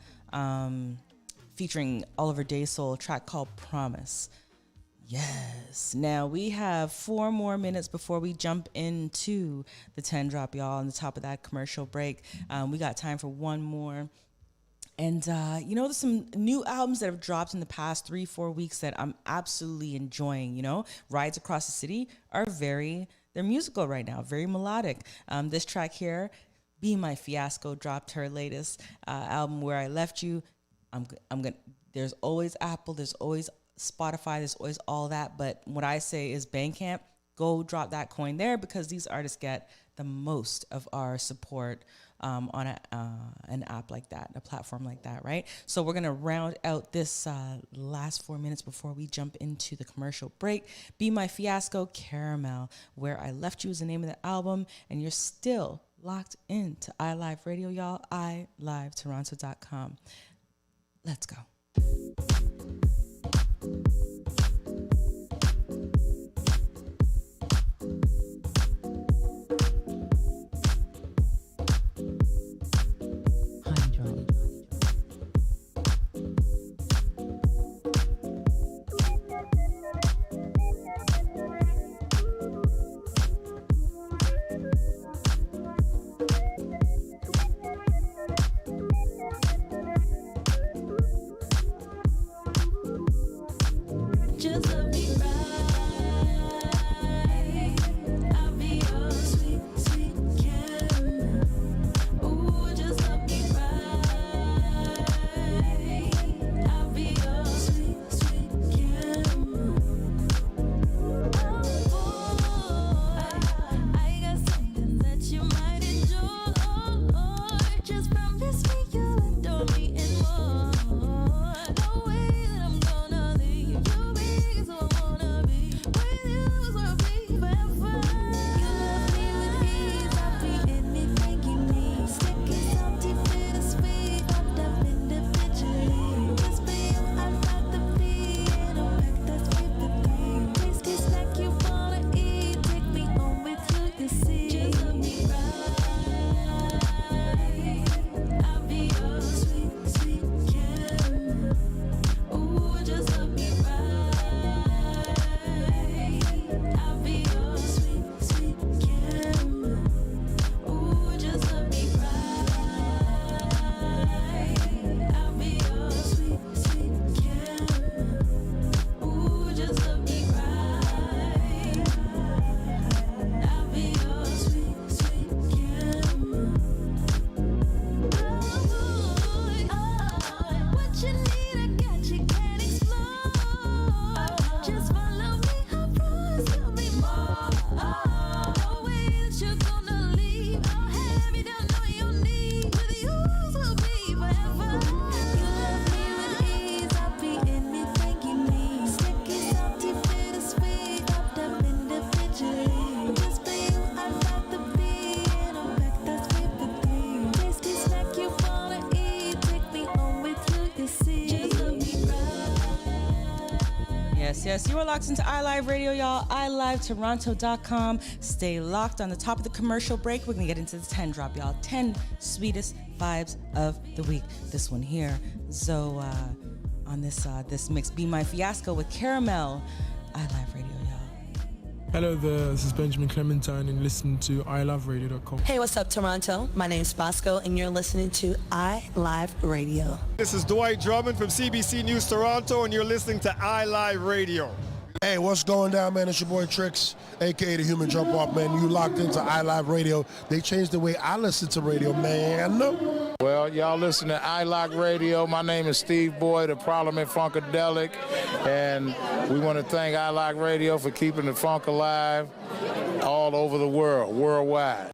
featuring Oliver Daysoul, track called Promise. Yes. Now we have 4 more minutes before we jump into the 10 drop, y'all. On the top of that commercial break, we got time for one more. And, there's some new albums that have dropped in the past 3-4 weeks that I'm absolutely enjoying, Rides Across the City they're musical right now, very melodic. This track here, Be My Fiasco, dropped her latest album, Where I Left You. There's always Apple, there's always Spotify, there's always all that, but what I say is Bandcamp, go drop that coin there because these artists get the most of our support on an app like that, a platform like that, right? So we're gonna round out this last 4 minutes before we jump into the commercial break. Be My Fiasco, Caramel, Where I Left You is the name of the album, and you're still locked into iLive Radio, y'all. iLiveToronto.com. Let's go. Yes, you are locked into iLive Radio, y'all. iLiveToronto.com. Stay locked. On the top of the commercial break, we're going to get into the 10 drop, y'all. 10 sweetest vibes of the week. This one here, Zoe, on this mix, Be My Fiasco with Caramel. iLive Radio, y'all. Hello there, this is Benjamin Clementine and listen to iloveradio.com. Hey, what's up, Toronto? My name's Bosco, and you're listening to iLive Radio. This is Dwight Drummond from CBC News Toronto, and you're listening to iLive Radio. Hey, what's going down, man? It's your boy Trix, a.k.a. the Human Jump Off, man. You locked into iLive Radio. They changed the way I listen to radio, man. Well, y'all listen to iLive Radio. My name is Steve Boyd of Parliament Funkadelic, and we want to thank iLive Radio for keeping the funk alive all over the world, worldwide.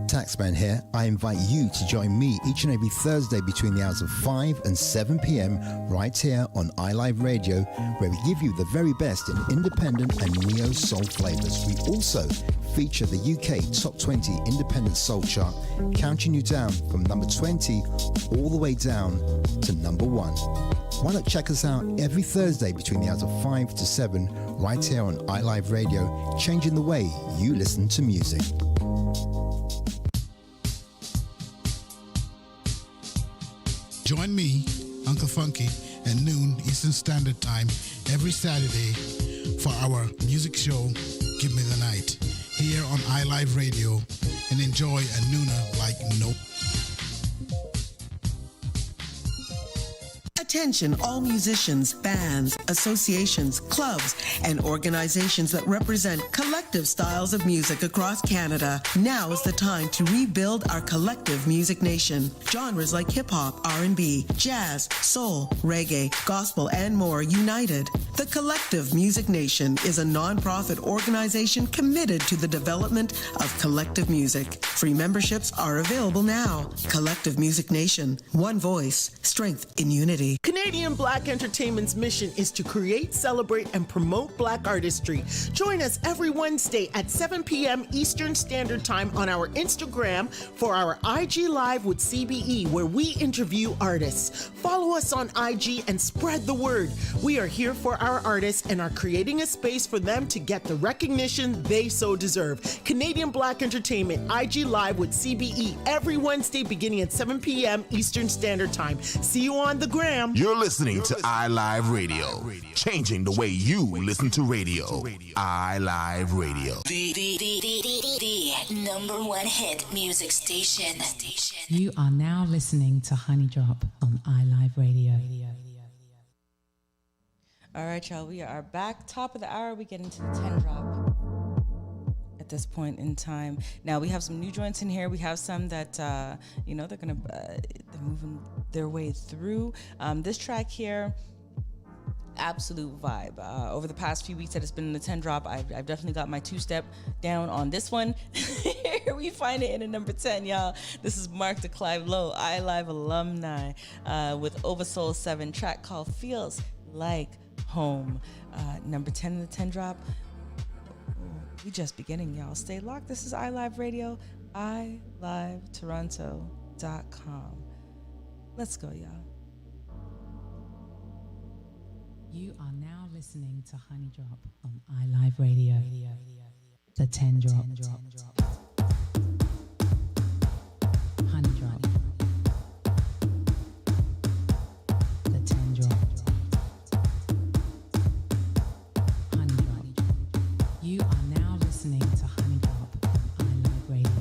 Taxman here. I invite you to join me each and every Thursday between the hours of 5 and 7 p.m. right here on iLive Radio, where we give you the very best in independent and neo-soul flavors. We also feature the UK Top 20 Independent Soul Chart, counting you down from number 20 all the way down to number 1. Why not check us out every Thursday between the hours of 5 to 7 right here on iLive Radio, changing the way you listen to music. Join me, Uncle Funky, at noon Eastern Standard Time every Saturday for our music show, Give Me the Night, here on iLive Radio, and enjoy a nooner like no. Attention all musicians, bands, associations, clubs, and organizations that represent collective styles of music across Canada. Now is the time to rebuild our collective music nation. Genres like hip-hop, R&B, jazz, soul, reggae, gospel, and more united. The Collective Music Nation is a non-profit organization committed to the development of collective music. Free memberships are available now. Collective Music Nation. One voice. Strength in unity. Canadian Black Entertainment's mission is to create, celebrate, and promote Black artistry. Join us every Wednesday at 7 p.m. Eastern Standard Time on our Instagram for our IG Live with CBE, where we interview artists. Follow us on IG and spread the word. We are here for our artists and are creating a space for them to get the recognition they so deserve. Canadian Black Entertainment, IG Live with CBE, every Wednesday beginning at 7 p.m. Eastern Standard Time. See you on the gram. You're listening to iLive Radio, changing the way you listen to radio. iLive Radio. The number one hit music station. You are now listening to Honey Drop on iLive Radio. All right, y'all, we are back. Top of the hour, we get into the 10 drop at this point in time. Now, we have some new joints in here. We have some that, they're moving their way through. This track here, absolute vibe. Over the past few weeks that it's been in the 10 drop, I've definitely got my two-step down on this one. Here we find it in at number 10, y'all. This is Mark the Clive Lowe, iLive alumni, with Oversoul 7, track called Feels Like Home. Number 10 in the 10 drop. We just beginning, y'all. Stay locked. This is iLive Radio, iLiveToronto.com. Let's go, y'all. You are now listening to Honey Drop on iLive Radio. The 10 drop. Honey Drop. The 10 drop. Honey Drop. You are now listening to Honey Drop on iLive Radio.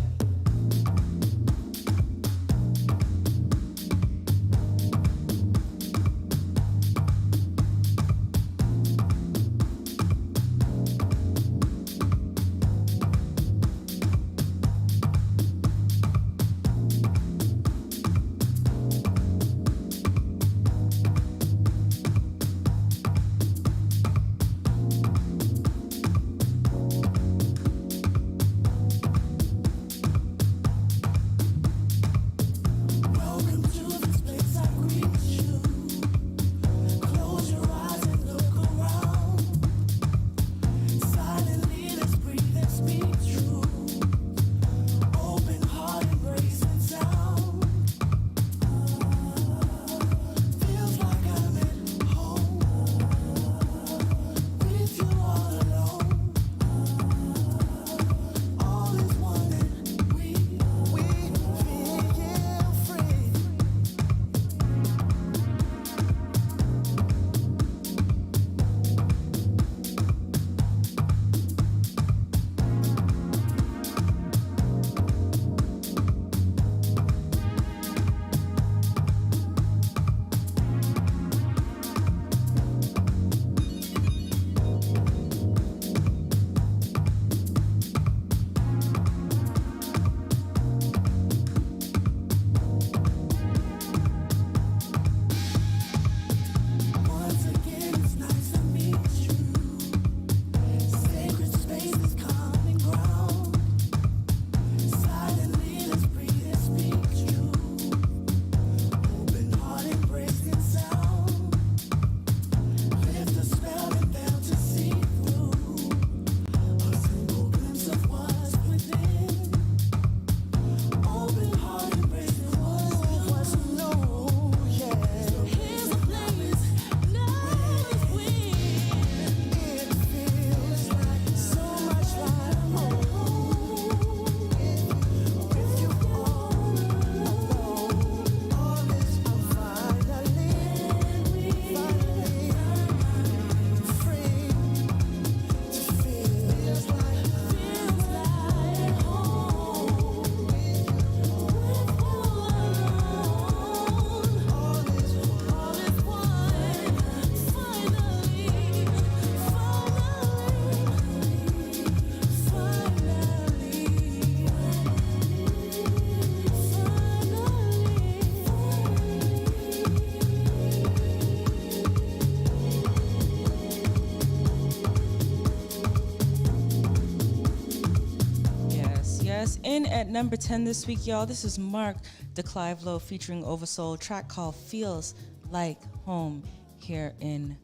In at number 10 this week, y'all, this is Mark DeClivelo featuring Oversoul, track called Feels Like Home, here in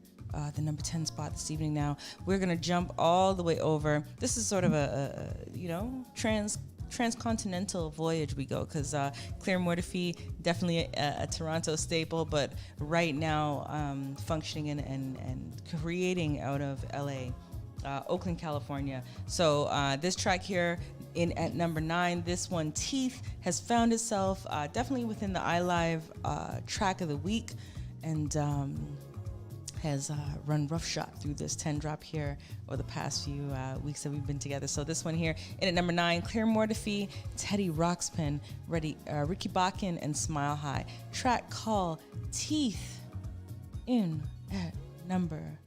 the number 10 spot this evening. Now, we're going to jump all the way over. This is sort of a transcontinental voyage we go, because Claire Mortefi, definitely a Toronto staple, but right now functioning and creating out of LA, Oakland, California. So this track here in at number 9, this one, Teeth, has found itself definitely within the iLive track of the week, and has run roughshod through this 10 drop here over the past few weeks that we've been together. So this one here, in at number 9, Claire Mortefi, Teddy Ruxpin, Ricky Bakken, and Smile High. Track called Teeth, in at number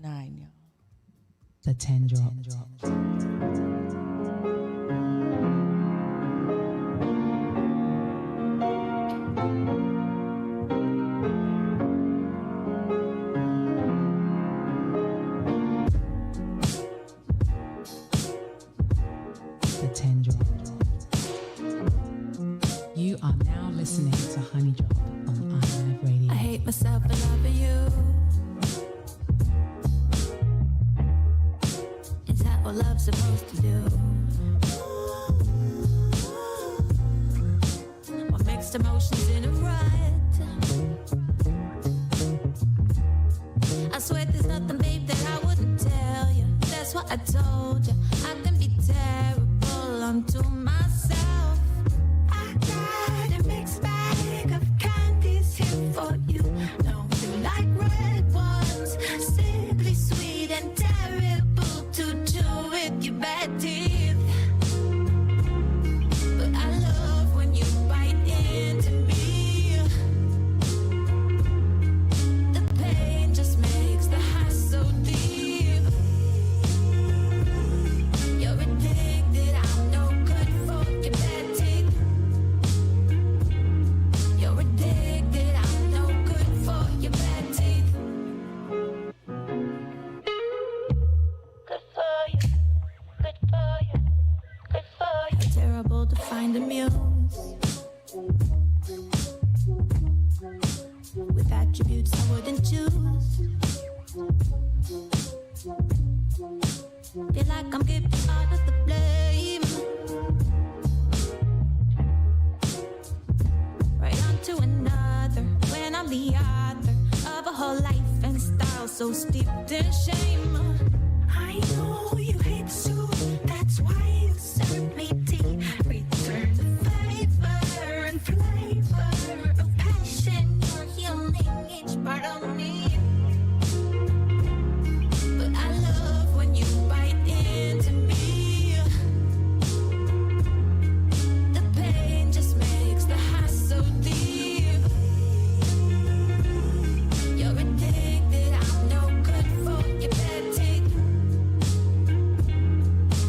9, y'all. The 10 drop. You are now listening to Honey Drop on iLive Radio. I hate myself for loving you. Is that what love's supposed to do? What mixed emotions in a rut? I swear there's nothing, babe, that I wouldn't tell you. That's what I told you. I can be terrible unto myself. I got a mixed bag of candies here for you. No, you like red ones, simply sweet and terrible to chew with your bad teeth. But I love when you bite into me. The pain just makes the high so deep. You're addicted, I'm no good for your bad teeth. You're addicted, I'm no good for your bad teeth. Good for you, good for you, good for you. How terrible to find a muse with attributes I wouldn't choose. Feel like I'm giving all of the blame right onto another, when I'm the author of a whole life and style so steeped in shame. I know you hate soup, that's why you serve me tea. Return the flavor and flavor of passion. You're healing each part of me. But I love when you bite into me. The pain just makes the high so deep. You're addicted, I'm no good for your bad teeth.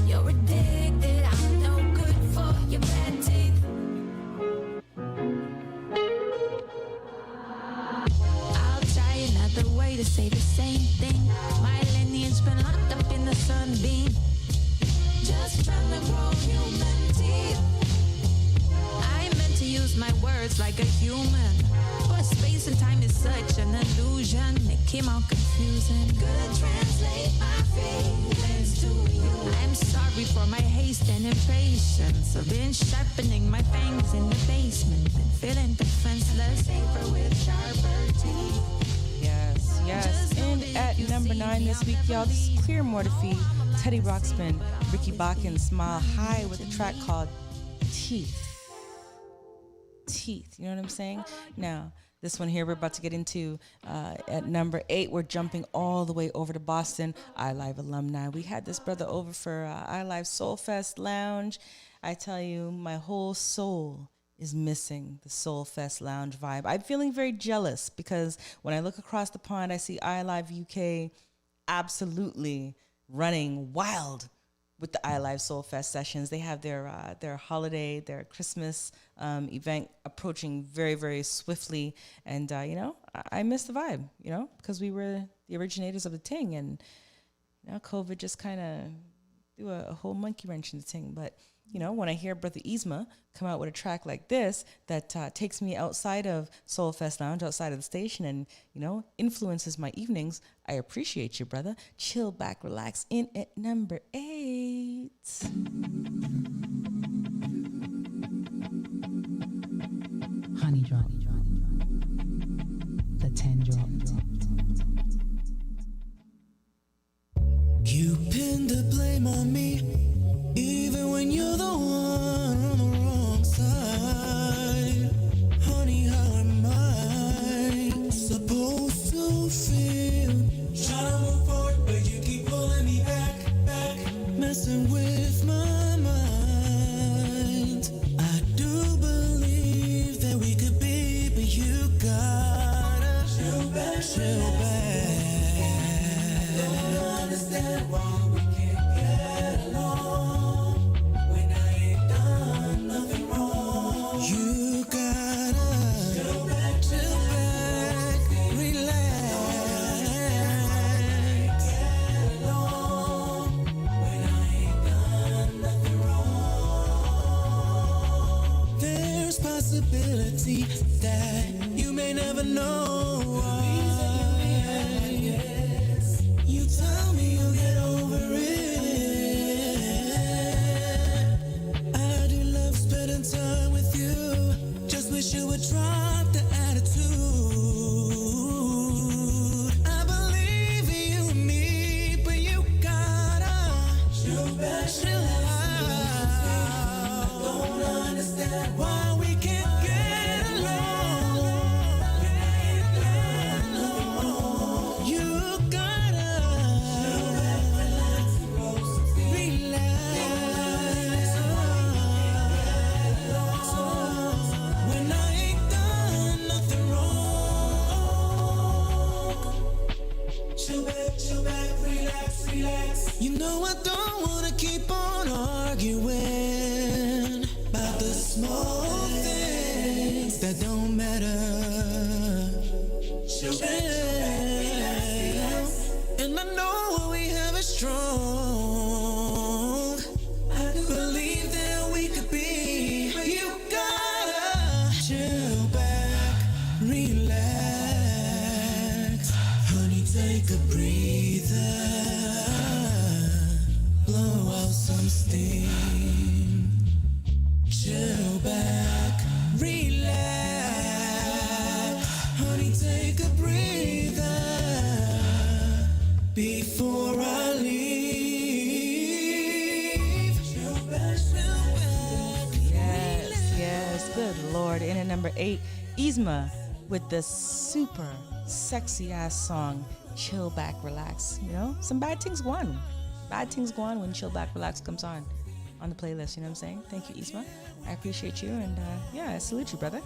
You're addicted, I'm no good for your bad teeth. I'll try another way to say the same thing. My lineage been locked up in the sunbeam, just trying to grow human teeth. I meant to use my words like a human, but space and time is such an illusion. It came out confusing. Could translate my feelings to you. I'm sorry for my haste and impatience. I've been sharpening my fangs in the basement, been feeling defenseless, safer with sharper teeth. Yes. In at number 9 this week, y'all, this is Clear Mortefi, Teddy Ruxpin, Ricky Bakken, Smile High, with a track called Teeth. Teeth, you know what I'm saying? Now, this one here we're about to get into at number 8. We're jumping all the way over to Boston, iLive alumni. We had this brother over for iLive Soul Fest Lounge. I tell you, my whole soul is missing the Soul Fest Lounge vibe. I'm feeling very jealous because when I look across the pond, I see iLive UK absolutely running wild with the iLive Soul Fest sessions. They have their holiday, their Christmas event approaching very, very swiftly. And, I miss the vibe, because we were the originators of the ting. And, COVID just kind of threw a whole monkey wrench in the ting. But when I hear Brother Yzma come out with a track like this that takes me outside of Soul Fest Lounge, outside of the station, and, influences my evenings, I appreciate you, brother. Chill back, relax. In at number 8. Honey Drop. The 10 Drop. You pin the blame on me, even when you're the one on the wrong side. Honey, how am I supposed to feel? Trying to move forward, but you keep pulling me back, messing with my mind. I do believe that we could be, but you gotta chill back, chill back. Understand why we can't get along when I ain't done nothing wrong. You gotta chill back, relax. Get along when I ain't done nothing wrong. There's possibility that you may never know. You tell me you'll get over it. I do love spending time with you. Just wish you would drop the attitude. I believe in you and me, but you gotta chill back, chill out. I don't understand why we can't get along. You gotta when I ain't done nothing wrong. Chill back, relax. You know I don't wanna keep on arguing about the small things that don't matter. Chill back, relax. And I know what we have is strong. I believe that we could be. You gotta chill back, relax. Honey, take a breather. Blow out some steam. Chill back, relax. Honey, take a breather before I leave. Chill back, Yes, good Lord. In at number 8, Yzma with the super sexy ass song, Chill Back, Relax. Some bad things go on. Bad things go on when Chill Back, Relax comes on the playlist. You know what I'm saying? Thank you, Yzma. I appreciate you. And I salute you, brother.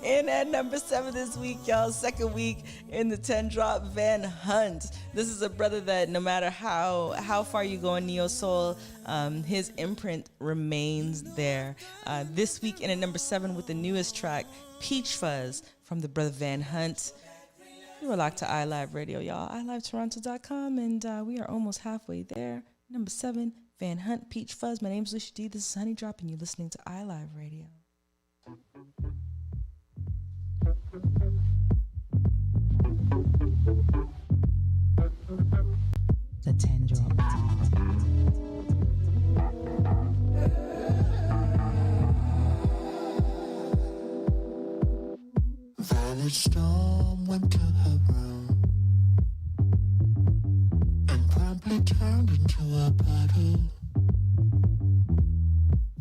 In at number 7 this week, y'all, second week in the 10 drop, Van Hunt. This is a brother that no matter how far you go in neo soul, his imprint remains there. This week in at number 7 with the newest track, Peach Fuzz, from the brother Van Hunt. You are locked to iLive Radio, y'all. iLiveToronto.com, and we are almost halfway there. Number 7, Van Hunt, Peach Fuzz. My name's Lucia D. This is Honey Drop, and you're listening to iLive Radio. The 10 Drop. Violet storm went to her room and promptly turned into a puddle,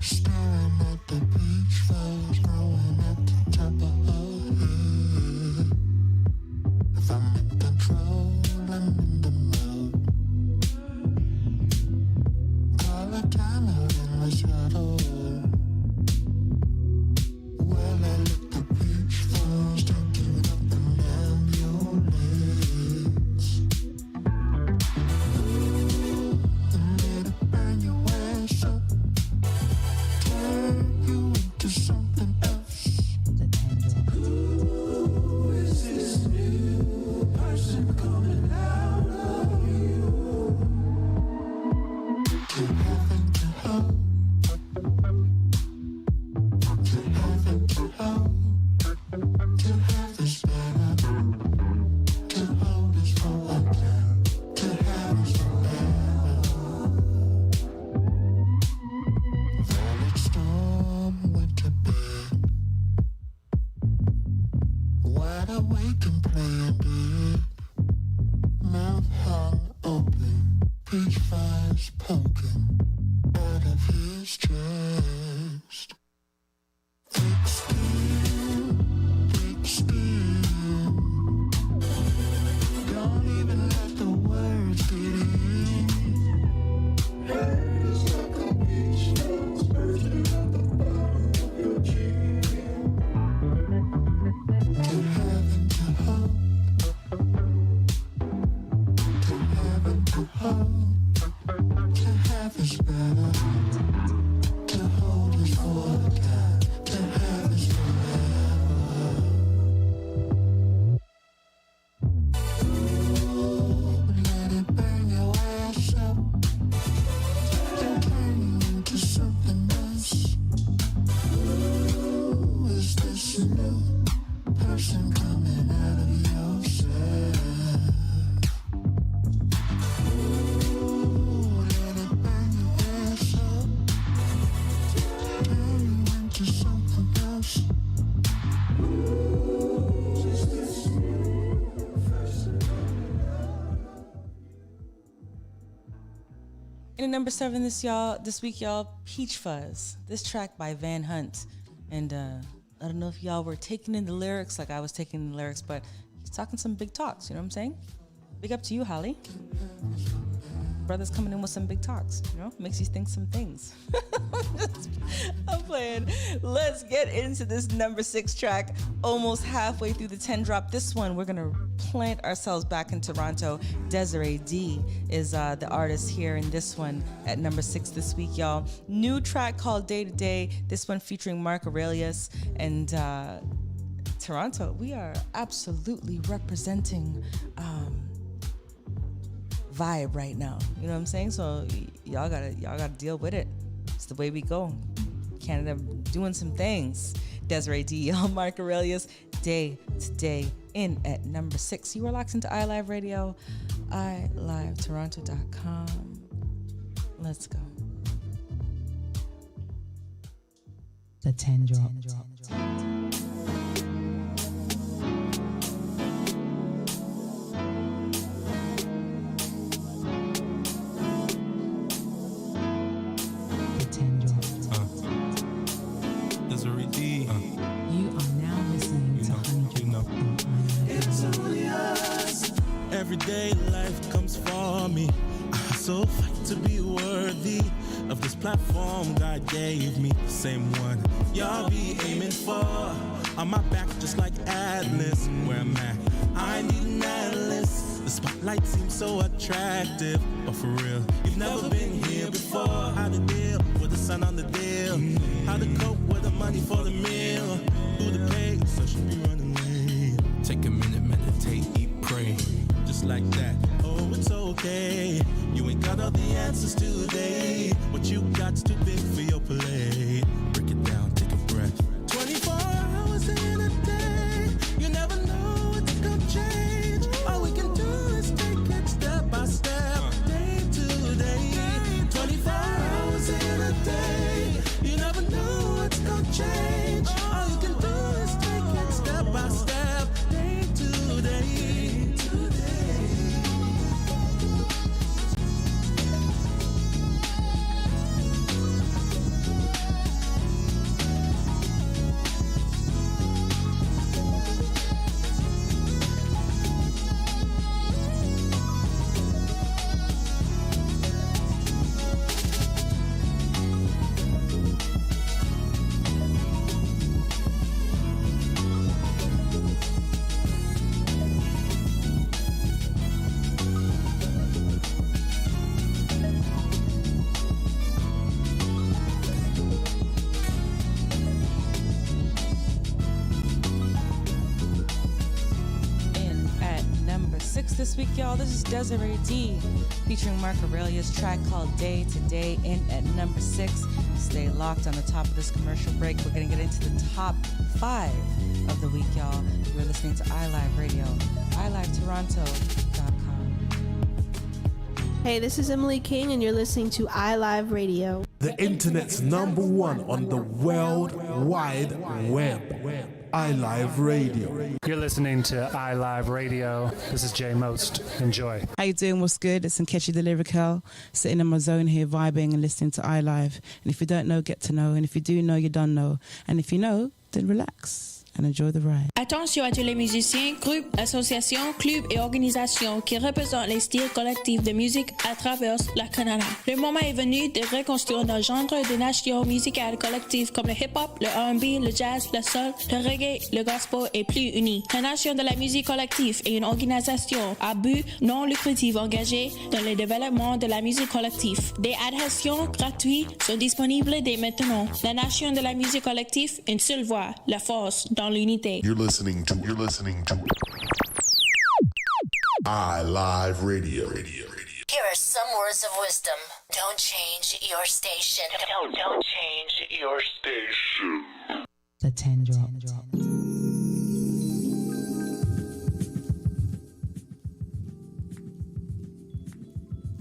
staring at the peach fuzz growing at the top of her head. If I'm in control, I'm in the mode. Call a timeout in the shuttle. Well, I look the peach fuzz taking up and down your legs. Ooh, and it'll burn your ass up. Peach fires poking out of his chest. Thick steel, thick steel. Don't even let the words get in. It's like a peach fuzz bursting out the bottom of your cheek. To heaven to hope. To heaven to hope. To have is better. To hold is for the time. To have is forever. Ooh, let it burn your ass up. Then turn you into something else. Ooh, is this a new person coming out of yourself? Ooh, let it burn your ass up. Turn you into something else. Ooh, is this a new person coming out? In at number 7 this week, y'all, Peach Fuzz. This track by Van Hunt. And I don't know if y'all were taking in the lyrics like I was taking in the lyrics, but he's talking some big talks, you know what I'm saying? Big up to you, Holly. Brother's coming in with some big talks, you know? Makes you think some things. I'm playing. Let's get into this number 6 track. Almost halfway through the 10 drop. This one, we're going to plant ourselves back in Toronto. Desiree D is the artist here in this one at number 6 this week, y'all. New track called Day to Day. This one featuring Mark Aurelius and Toronto. We are absolutely representing vibe right now. You know what I'm saying? So y'all gotta deal with it. It's the way we go. Canada doing some things. Desiree D, Mark Aurelius, Day to Day in at number 6. You are locked into iLive Radio, iLiveToronto.com. Let's go. The 10 drop. Desiree D. You are now listening to Honey Drop on iLive. It's only us. Every day life comes for me. I so fight to be worthy of this platform God gave me. Same one y'all be aiming for. On my back just like Atlas. Where I'm at, I need an atlas. The spotlight seems so attractive, but for real, you've never been here before. How to deal with the sun on the deal. How to cope with the money for the meal. Who to pay, so should be running late. Take a minute, meditate, eat, pray. Just like that, oh it's okay. You ain't got all the answers today. What you got's too big for your plate. Break it down, take a breath. 24 hours in a day. You never know what's gonna change. All we can do is take it step by step, day to day. 24 hours in a day. You never know what's gonna change. All you can do is take it step by step, day to day. This week, y'all, this is Desiree D featuring Mark Aurelius, track called Day to Day in at number 6. Stay locked on the top of this commercial break. We're going to get into the top 5 of the week, y'all. You're listening to iLive Radio, iLiveToronto.com. Hey, this is Emily King, and you're listening to iLive Radio. The internet's #1 on the World Wide Web. iLive Radio. You're listening to iLive Radio. This is Jay Most. Enjoy. How you doing? What's good? It's Nkechi the Lyrical, sitting in my zone here, vibing and listening to iLive. And if you don't know, get to know. And if you do know, you don't know. And if you know, then relax and enjoy the ride. Attention à tous les musiciens, groupes, associations, clubs et organisations qui représentent les styles collectifs de musique à travers le Canada. Le moment est venu de reconstruire nos genres de nations musicales collectives comme le hip-hop, le R&B, le jazz, le soul, le reggae, le gospel et plus unis. La Nation de la musique collective est une organisation à but non lucratif engagée dans le développement de la musique collective. Des adhésions gratuites sont disponibles dès maintenant. La Nation de la musique collective, une seule voix, la force dans l'unité. You're listening to iLive Radio. Here are some words of wisdom. Don't change your station. Don't change your station. The 10 drop.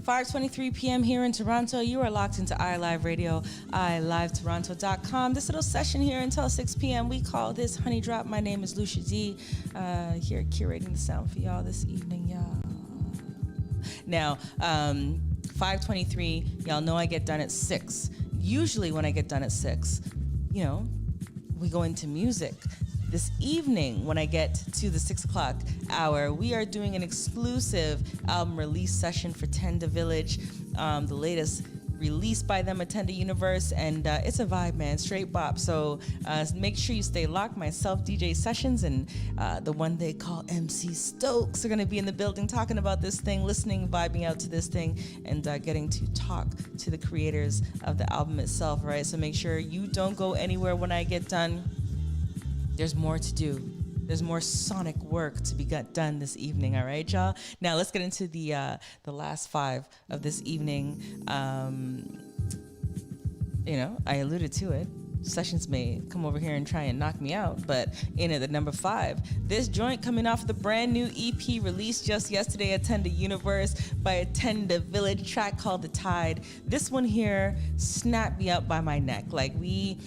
5:23 p.m. here in Toronto. You are locked into iLive Radio, iLiveToronto.com. This little session here until 6 p.m. We call this Honey Drop. My name is Lucia D. Here curating the sound for y'all this evening, y'all. Now, 5:23. Y'all know I get done at 6. Usually, when I get done at 6, we go into music. This evening, when I get to the 6 o'clock hour, we are doing an exclusive album release session for Tenda Village, the latest release by them, Attend the Universe, and it's a vibe, man, straight bop. So make sure you stay locked. Myself, DJ Sessions, and the one they call MC Stokes are going to be in the building talking about this thing, listening, vibing out to this thing, and getting to talk to the creators of the album itself, right? So make sure you don't go anywhere when I get done. There's more to do. There's more sonic work to be done this evening, all right, y'all? Now, let's get into the last 5 of this evening. I alluded to it. Sessions may come over here and try and knock me out, but in at the number 5, this joint coming off the brand new EP released just yesterday, Attend the Universe by Attend the Village, track called The Tide. This one here snapped me up by my neck. Like we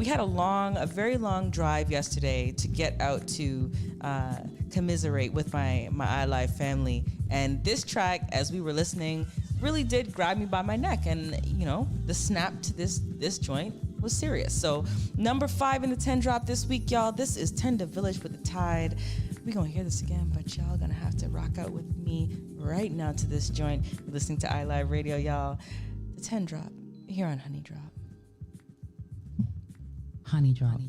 had a very long drive yesterday to get out to commiserate with my iLive family, and this track, as we were listening, really did grab me by my neck, and the snap to this joint was serious. So number 5 in the 10 drop this week, y'all. This is Tenda Village with The Tide. We're gonna hear this again, but y'all gonna have to rock out with me right now to this joint. You're listening to iLive Radio, y'all. The 10 drop here on Honey Drop. Honey Drop.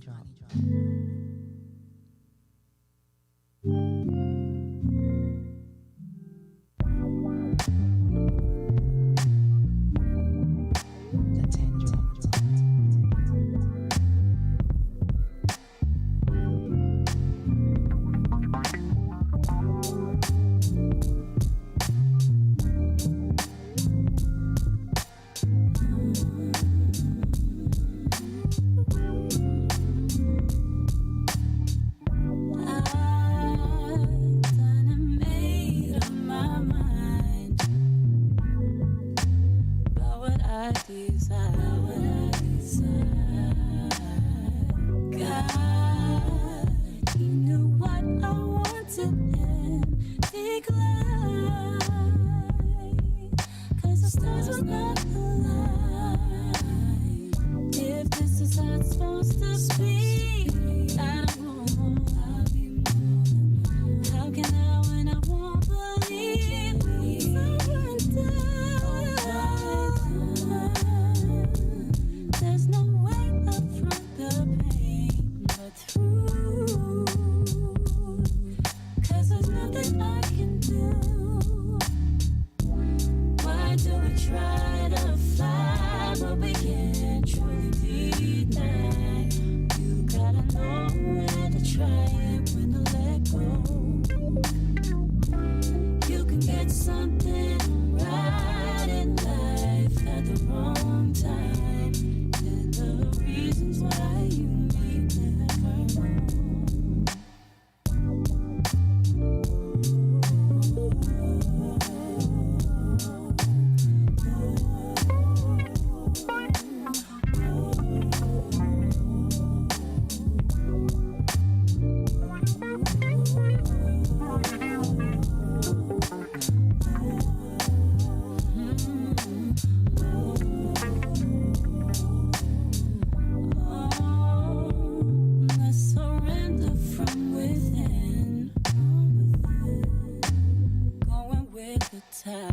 Try,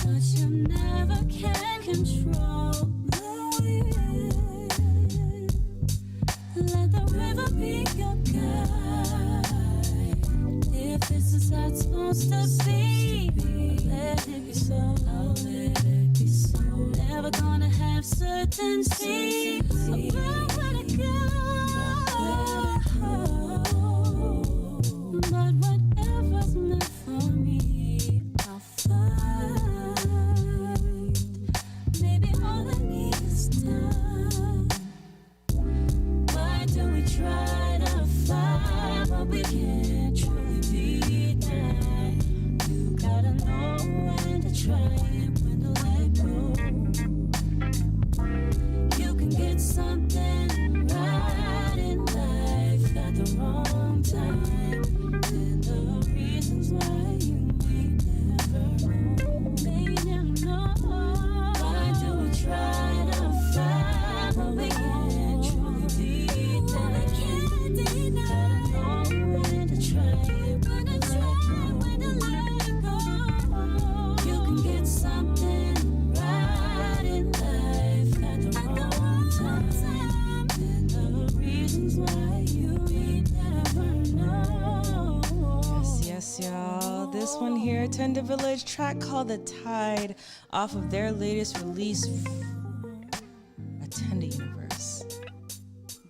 but you never can control the wind. Let the river be your guide. If this is how it's supposed to be, let it be so. Let it be so. Never gonna have certainty about where to go. But whatever's meant for me, I'll find. Maybe all I need is time. Why do we try to fight what we can't truly be denied? You gotta know when to try and when to let go. You can get something right in life at the wrong time. And the reasons why you may never know. Why do we try to fight what we can't truly be denied? When to try, when to let go. You can get something right in life at the wrong time. And the reasons why you may never know. Yes, y'all. This one here, Tender Village, track called The Tide, off of their latest release, A Tender Universe.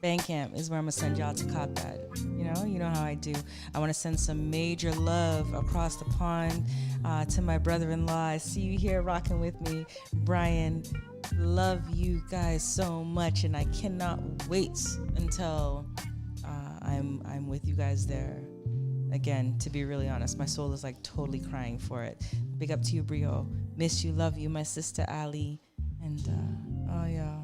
Bandcamp is where I'm gonna send y'all to cop that. You know how I do. I want to send some major love across the pond to my brother-in-law. I see you here rocking with me, Brian. Love you guys so much, and I cannot wait until I'm with you guys there. Again, to be really honest, my soul is like totally crying for it. Big up to you, Brio. Miss you, love you, my sister Ali. And oh yeah,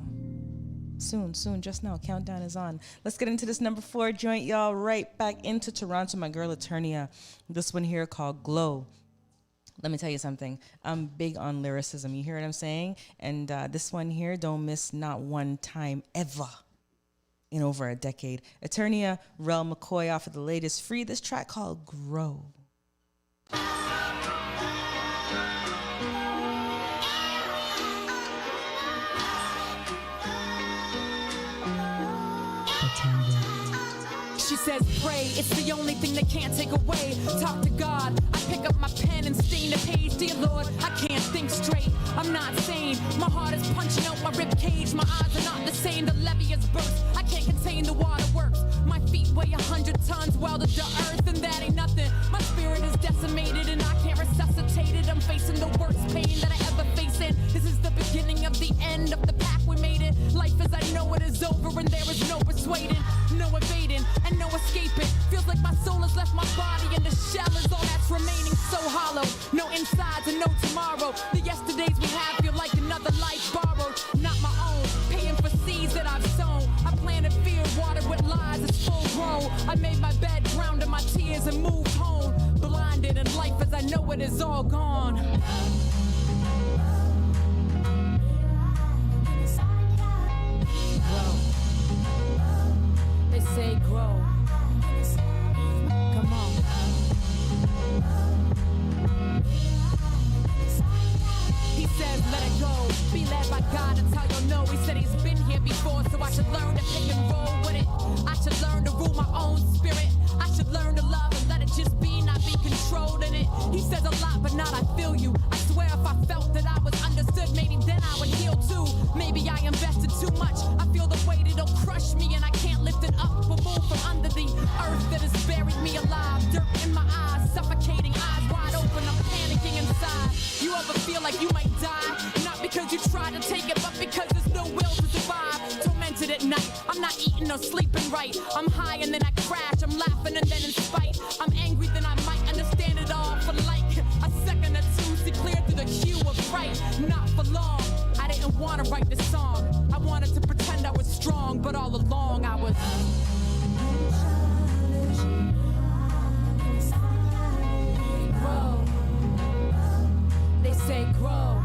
soon, just now, countdown is on. Let's get into this number 4 joint, y'all. Right back into Toronto, my girl Eternia. This one here called Glow. Let me tell you something. I'm big on lyricism. You hear what I'm saying? And this one here, don't miss not one time ever in over a decade. Eternia, Rel McCoy off of the latest Free. This track called Grow. She says pray, it's the only thing they can't take away. Talk to God, I pick up my pen and stain the page. Dear Lord, I can't think straight, I'm not sane. My heart is punching out my rib cage. My eyes are not the same, the levee is burst. I can't contain the waterworks. My feet weigh 100 tons welded to earth, and that ain't nothing. My spirit is decimated and I can't resuscitate it. I'm facing the worst pain that I ever face in. This is the beginning of the end of the path we made it. Life as I know it is over and there is no persuading, no evading, and no escaping. Feels like my soul has left my body and the shell is all that's remaining, so hollow. No insides and no tomorrow. The yesterdays we have feel like another life borrowed, not my own. Paying for seeds that I've sown. I planted fear, watered with lies, it's full grown. I made my bed, drowned in my tears and moved home. Blinded in life as I know it is all gone. Grow. They say grow. Come on. He says let it go. Be led by God until you'll know. He said he's been here before, so I should learn to pick and roll with it. I should learn to rule my own spirit. I should learn to love and let it just be, not be controlled in it. He says a lot, but not I feel you. I swear if I felt that I was understood, maybe then I would heal too. Maybe I invested too much. I feel the weight, it'll crush me, and I can't lift it up or move from under the earth that has buried me alive. Dirt in my eyes, suffocating, eyes wide open, I'm panicking inside. You ever feel like you might die? Not because you tried to take it, but because there's no will to survive. Tormented at night, I'm not eating or sleeping right. I'm high and then I crash, I'm laughing and then in spite. I'm angry, then I might understand it all for like a second or two. See clear through the hue of right, not for long. I didn't want to write this song. I wanted to pretend I was strong, but all along I was. Grow. They say grow.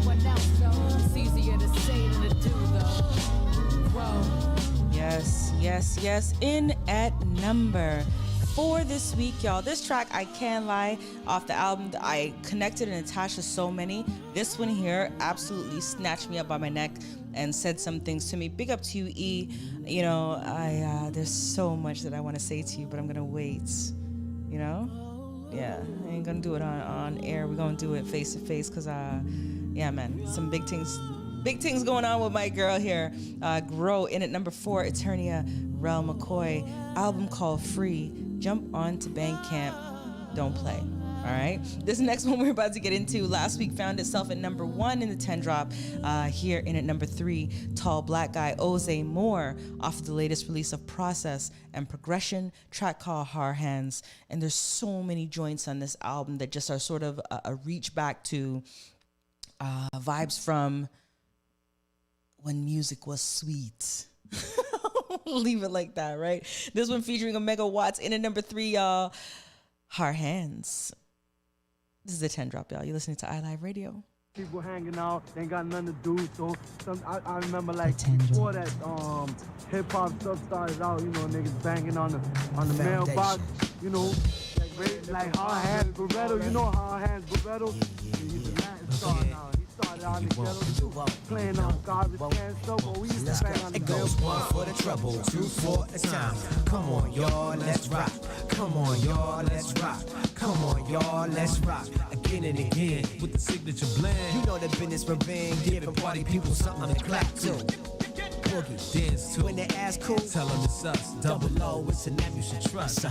everyone else, though. It's easier to say than to do, though. Whoa. Yes, yes, yes. In at number 4 this week, y'all. This track, I Can't Lie, off the album I connected and attached to so many. This one here absolutely snatched me up by my neck and said some things to me. Big up to you, E. You know, there's so much that I want to say to you, but I'm gonna wait. You know, yeah, I ain't gonna do it on air. We're gonna do it face to face, cause yeah, man, some big things going on with my girl here. Grow. In at number 4, Eternia, Rel McCoy, album called Free. Jump on to Bandcamp. Don't play. All right. This next one we're about to get into last week found itself at number 1 in the 10 drop. Here in at number 3, Tall Black Guy, Oze Moore, off of the latest release of Process and Progression, track called Har Hands. And there's so many joints on this album that just are sort of a reach back to vibes from when music was sweet. Leave it like that, right? This one featuring Omega Watts in at number 3, y'all. Har Hands. This is the 10 drop, y'all. You're listening to iLive Radio. People hanging out, they ain't got nothing to do. So I remember like before that hip hop stuff started out, you know, niggas banging on the mailbox, you know, like Har Hands Barretto, you know Har Hands Barretto. He's a Latin star now. Started out in the ghetto too, playing on garbage can stuff, but we used to bang on the goes 1 for the trouble, 2 for the time. Come on, y'all, let's rock. Come on, y'all, let's rock. Come on, y'all, let's rock. Again and again with the signature blend. You know the business we're being, giving party people something to clap to. Boogie, dance to. When they ask cool, tell them it's us. Double O, it's a name you should trust.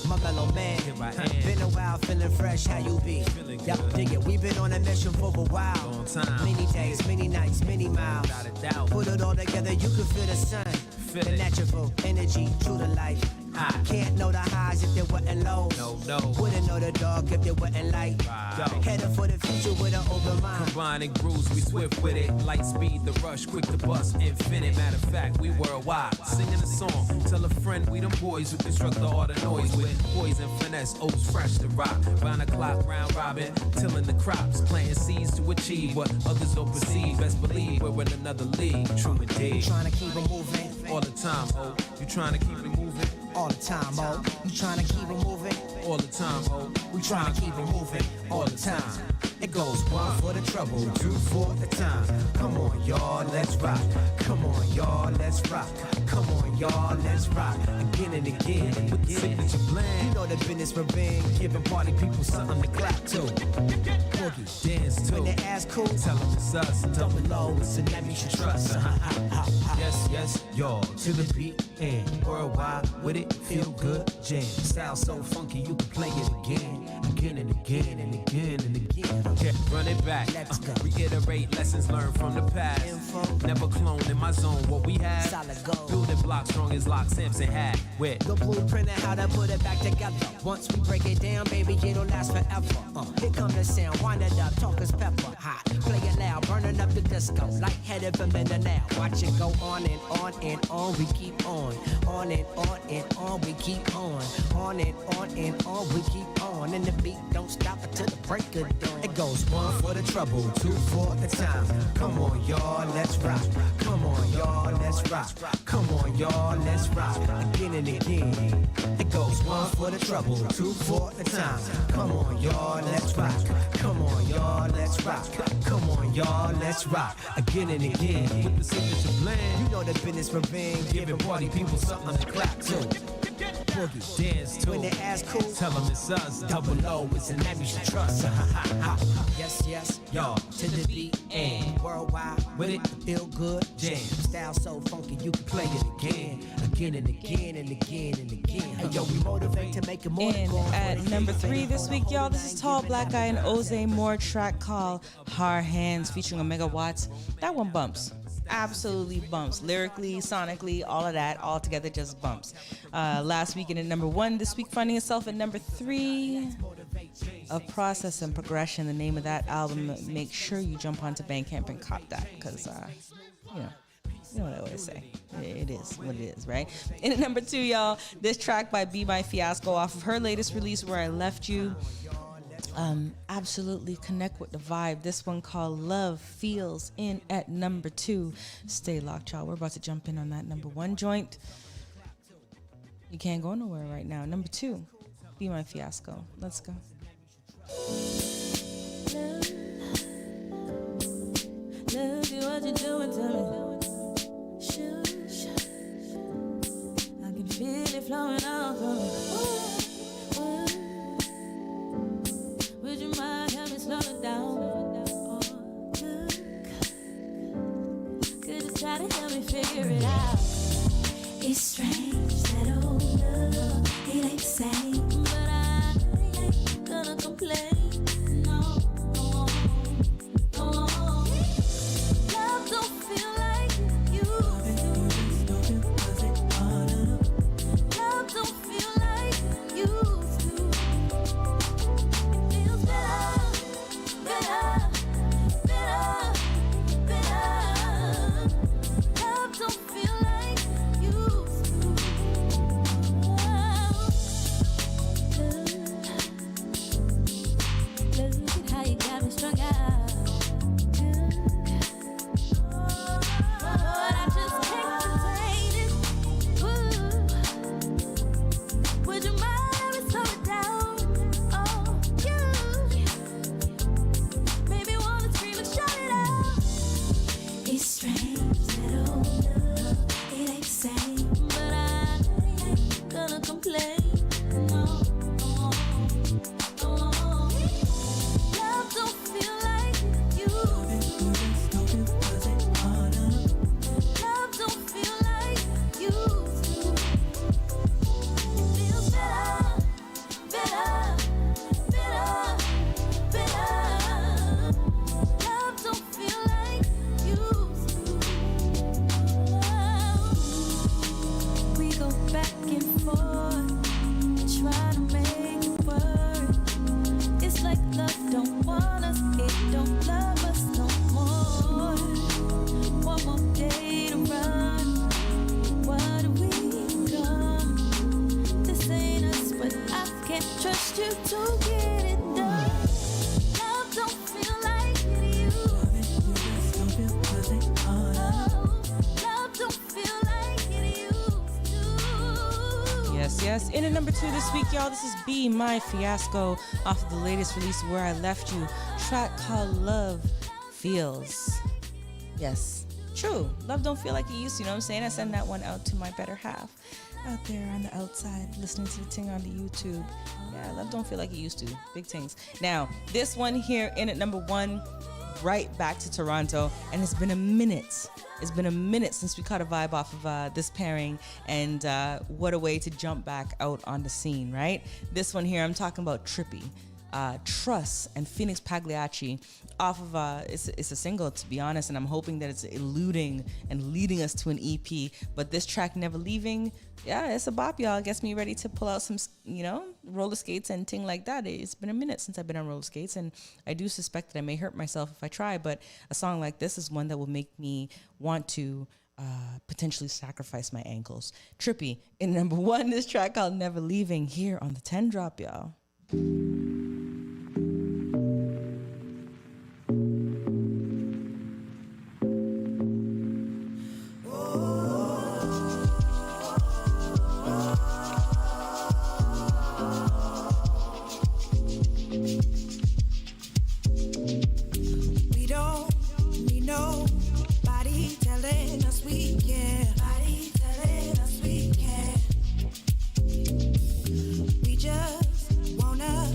My mellow man, here I am. Been a while, feeling fresh, how you be? Y'all dig it, we've been on a mission for a while. Long time. Many days, many nights, many miles. Without a doubt. Put it all together, you can feel the sun. Feel the natural energy, true to life. I can't know the highs if they wasn't low. No. Wouldn't know the dark if they wasn't light. Right. Headed for the future with an open mind. Combining grooves, we swift with it. Light speed, the rush, quick to bust, infinite. Matter of fact, we worldwide. Singing a song, tell a friend we them boys who construct all the noise with poison, finesse, O's fresh to rock. Round the clock, round robin, tilling the crops, planting seeds to achieve what others don't perceive. Best believe we're in another league. True indeed. Trying to keep it moving all the time. Oh, you trying to keep it moving all the time. Oh, you trying to keep it moving all the time. Oh, we trying to keep it moving all the time. It goes 1 for the trouble, 2 for the time. Come on, y'all, let's rock. Come on, y'all, let's rock. Come on, y'all, let's rock. Again and again with the signature blend. You know the business we're being, giving party people something to clap to. Boogie, dance to. When they ask cool, tell them it's us. Double O, it's a name you should trust. Yes, y'all, to the beat and worldwide with it, feel good jam. Style so funky, you can play it again and again and again and again. Okay, run it back. Let's go. Reiterate lessons learned from the past. Info. Never clone in my zone what we had. Solid gold. Building blocks strong as Lock Simpson had. With the blueprint and how to put it back together. Once we break it down, baby, it'll last forever. Here come the sound, wind it up, talk is pepper. Hot, play it loud, burning up the disco. Lightheaded from in and out. Watch it go on and on and on. We keep on. On and on and on. We keep on. On and on and on. We keep on. And the beat don't stop until the break of dawn. It goes 1 for the trouble, 2 for the time. Come on, y'all, let's rock. Come on, y'all, let's rock. Come on, y'all, let's rock. Again and again. It goes 1 for the trouble, 2 for the time. Come on, y'all, let's rock. Come on, y'all, let's rock. Come on, y'all, let's rock. Again and again. With the signature blend. You know the business we're being, giving party people something to clap to. Boogie, dance to. When they ask cool, tell them it's us. Double O, it's a name you should trust. Yes, y'all, to the beat and worldwide with it, feel good jam. Style so funky, you can play it again and again and again and again. Hey, yo, we motivate to make it more. And at number 3 this week, y'all, this is Tall Black Guy and Oze Moore, track called Har Hands featuring Omega Watts. That one bumps. Absolutely bumps. Lyrically, sonically, all of that, all together just bumps. Last week at number 1, this week finding itself at number 3. Of Process and Progression, the name of that album. Make sure you jump onto Bandcamp and cop that, because you know what I always say. It is what it is, right? And at number 2, y'all, this track by Be My Fiasco off of her latest release, Where I Left You. Absolutely connect with the vibe. This one called Love Feels in at number 2. Stay locked, y'all. We're about to jump in on that number 1 joint. You can't go nowhere right now. Number 2, Be My Fiasco. Let's go. Look at what you're doing to me. Shush. I can feel it flowing out from me. Would you mind help me slow it down? Look, could you try to help me figure it out? It's strange that old love, it ain't the same, but I ain't gonna complain. No. Love don't feel like it used to. Love don't feel like it used to. It feels better. Love don't feel like it used to. Look at how you got me strung out. But I just can't contain it. Would you mind let me slow it down? Oh, you maybe wanna scream and shout it out. It's strange that old love, it ain't the same, but I ain't gonna complain. No. Love don't feel like you. Love don't feel like you. It feels better. Love don't feel like you. We go back and forth, try to make it work. It's like love don't want us, it don't love us no more. One more day to run. What do we become? This ain't us, but I can't trust you to get it done. Love don't feel like it used to. Love don't feel like it used to. Yes. In at number 2 this week, y'all, this is Be My Fiasco off of the latest release, Where I Left You, track called Love Feels. Yes, true. Love don't feel like it used to, you know what I'm saying? I send that one out to my better half out there on the outside listening to the thing on the YouTube. Yeah, love don't feel like it used to. Big things. Now, this one here in at number 1, right back to Toronto, and it's been a minute. It's been a minute since we caught a vibe off of this pairing, and what a way to jump back out on the scene, right? This one here, I'm talking about Trippy. Trust and Phoenix Pagliacci off of it's a single, to be honest, and I'm hoping that it's eluding and leading us to an EP. But this track, Never Leaving, yeah, it's a bop, y'all. Gets me ready to pull out some, roller skates and ting like that. It's been a minute since I've been on roller skates, and I do suspect that I may hurt myself if I try. But a song like this is one that will make me want to potentially sacrifice my ankles. Trippy in number 1, this track called Never Leaving here on the 10 Drop, y'all. We don't need nobody telling us we can. Nobody telling us we can. We just wanna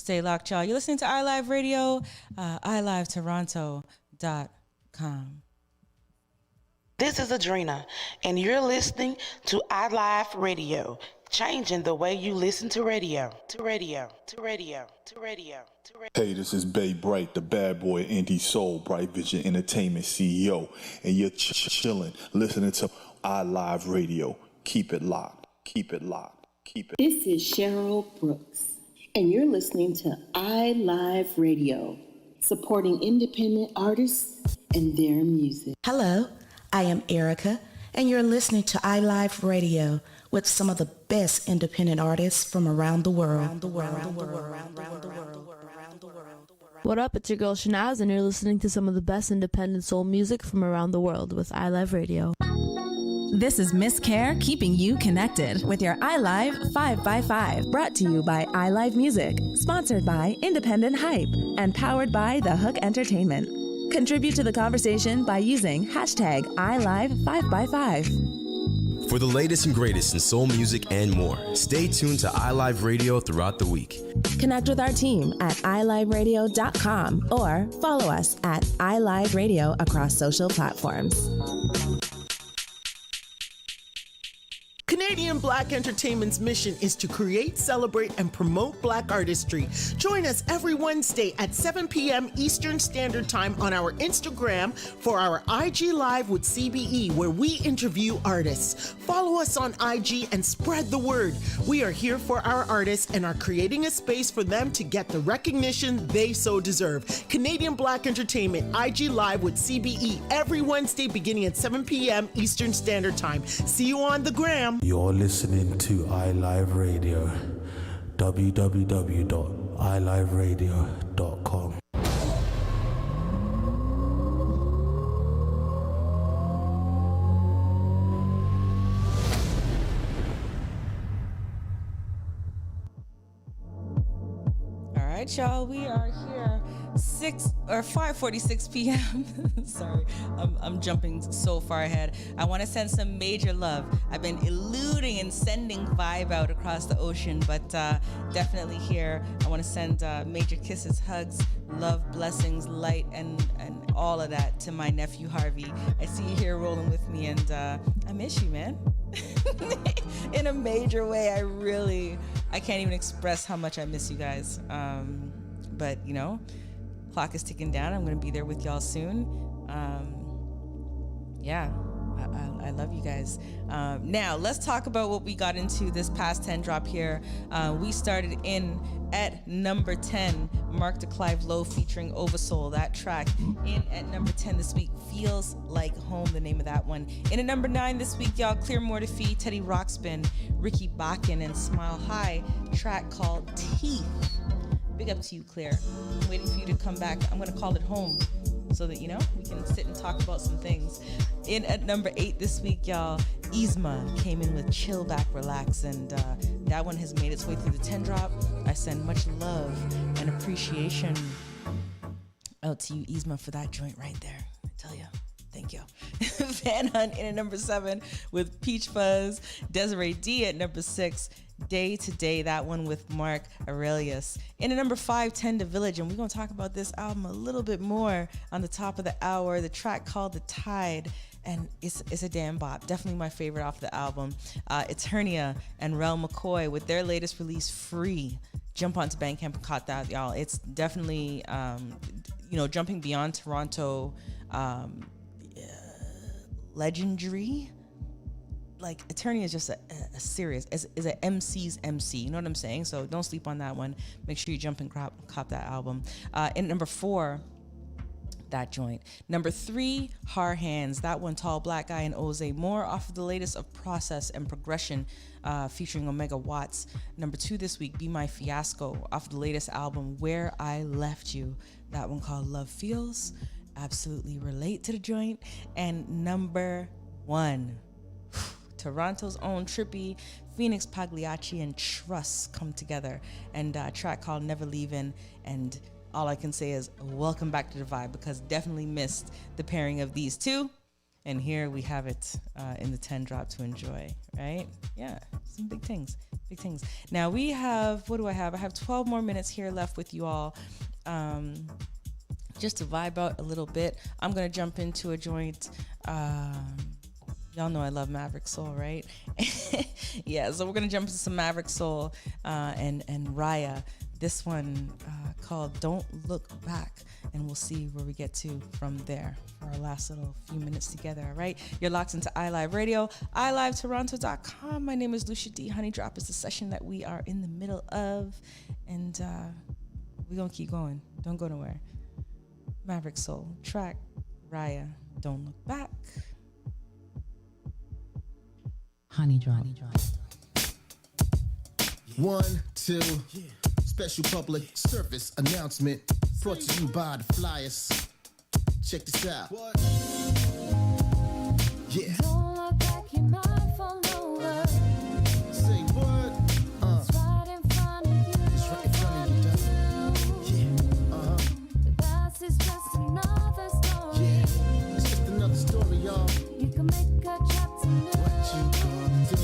Stay locked, y'all. You're listening to iLive Radio, iLiveToronto.com. This is Adrena, and you're listening to iLive Radio, changing the way you listen to radio. Hey, this is Bay Bright, the bad boy indie soul, Bright Vision Entertainment CEO, and you're chilling, listening to iLive Radio. Keep it locked. Keep it locked. Keep it. This is Cheryl Brooks, and you're listening to iLive Radio, supporting independent artists and their music. Hello, I am Erica, and you're listening to iLive Radio with some of the best independent artists from around the world. What up, it's your girl Shanaz, and you're listening to some of the best independent soul music from around the world with iLive Radio. This is Miss Care, keeping you connected with your iLive 5x5. Brought to you by iLive Music, sponsored by Independent Hype, and powered by The Hook Entertainment. Contribute to the conversation by using hashtag iLive5x5. For the latest and greatest in soul music and more, stay tuned to iLive Radio throughout the week. Connect with our team at iLiveRadio.com or follow us at iLive Radio across social platforms. Canadian Black Entertainment's mission is to create, celebrate, and promote Black artistry. Join us every Wednesday at 7 p.m. Eastern Standard Time on our Instagram for our IG Live with CBE, where we interview artists. Follow us on IG and spread the word. We are here for our artists and are creating a space for them to get the recognition they so deserve. Canadian Black Entertainment, IG Live with CBE, every Wednesday beginning at 7 p.m. Eastern Standard Time. See you on the gram. You're listening to iLive Radio, www.iliveradio.com. All right, y'all, we are here 5:46 p.m. Sorry, I'm jumping so far ahead. I want to send some major love. I've been eluding and sending vibe out across the ocean, but definitely here. I want to send major kisses, hugs, love, blessings, light, and all of that to my nephew Harvey. I see you here rolling with me, and I miss you, man. In a major way. I can't even express how much I miss you guys. But you know, clock is ticking down. I'm going to be there with y'all soon. Yeah, I love you guys. Now, let's talk about what we got into this past 10 drop here. We started in at number 10, Mark de Clive Low featuring Oversoul. That track in at number 10 this week, Feels Like Home, the name of that one. In at number 9 this week, y'all, Clear Mortifee, Teddy Rockspin, Ricky Bakken, and Smile High, track called Teeth. Big up to you, Claire. I'm waiting for you to come back. I'm going to call it home so that, you know, we can sit and talk about some things. In at number 8 this week, y'all, Yzma came in with Chill Back, Relax, and that one has made its way through the 10 drop. I send much love and appreciation out to you, Yzma, for that joint right there. I tell you. Thank you. Van Hunt in at number 7 with Peach Fuzz. Desiree D at number 6. Day to Day, that one with Mark Aurelius. In at number 5, Tend to Village, and we're going to talk about this album a little bit more on the top of the hour. The track called The Tide, and it's a damn bop. Definitely my favorite off the album. Eternia and Rel McCoy with their latest release, Free. Jump onto Bandcamp and caught that, y'all. It's definitely, jumping beyond Toronto legendary. Like, Eternia is just a serious, is a MC's MC, you know what I'm saying? So don't sleep on that one. Make sure you jump and cop that album. In number 4, that joint. Number 3, Har Hands, that one, Tall Black Guy and Oze Moore, off of the latest of Process and Progression, featuring Omega Watts. Number 2 this week, Be My Fiasco, off of the latest album, Where I Left You, that one called Love Feels. Absolutely relate to the joint. And number 1, Toronto's own Trippy, Phoenix Pagliacci, and Trust come together, and a track called Never Leavin'. And all I can say is welcome back to the vibe, because definitely missed the pairing of these two, and here we have it in the 10 drop to enjoy, right? Yeah, some big things. Big things. Now we have, what do I have? I have 12 more minutes here left with you all. Just to vibe out a little bit, I'm going to jump into a joint. Y'all know I love Maverick Soul, right? Yeah, so we're going to jump into some Maverick Soul and Raya. This one called Don't Look Back. And we'll see where we get to from there for our last little few minutes together, all right? You're locked into iLive Radio, iLiveToronto.com. My name is Lucia D. Honey Drop is the session that we are in the middle of. And we're going to keep going. Don't go nowhere. Maverick Soul, track, Raya, Don't Look Back. Honey Drop. 1, 2, special public service announcement brought to you by the Flyers. Check this out. Yeah. Don't look back, you might fall over. Say what? It's right in front of you. It's right in front of you, dog. Yeah. The past is just another story. Yeah. It's just another story, y'all. You can make a chapter new. What you gonna do?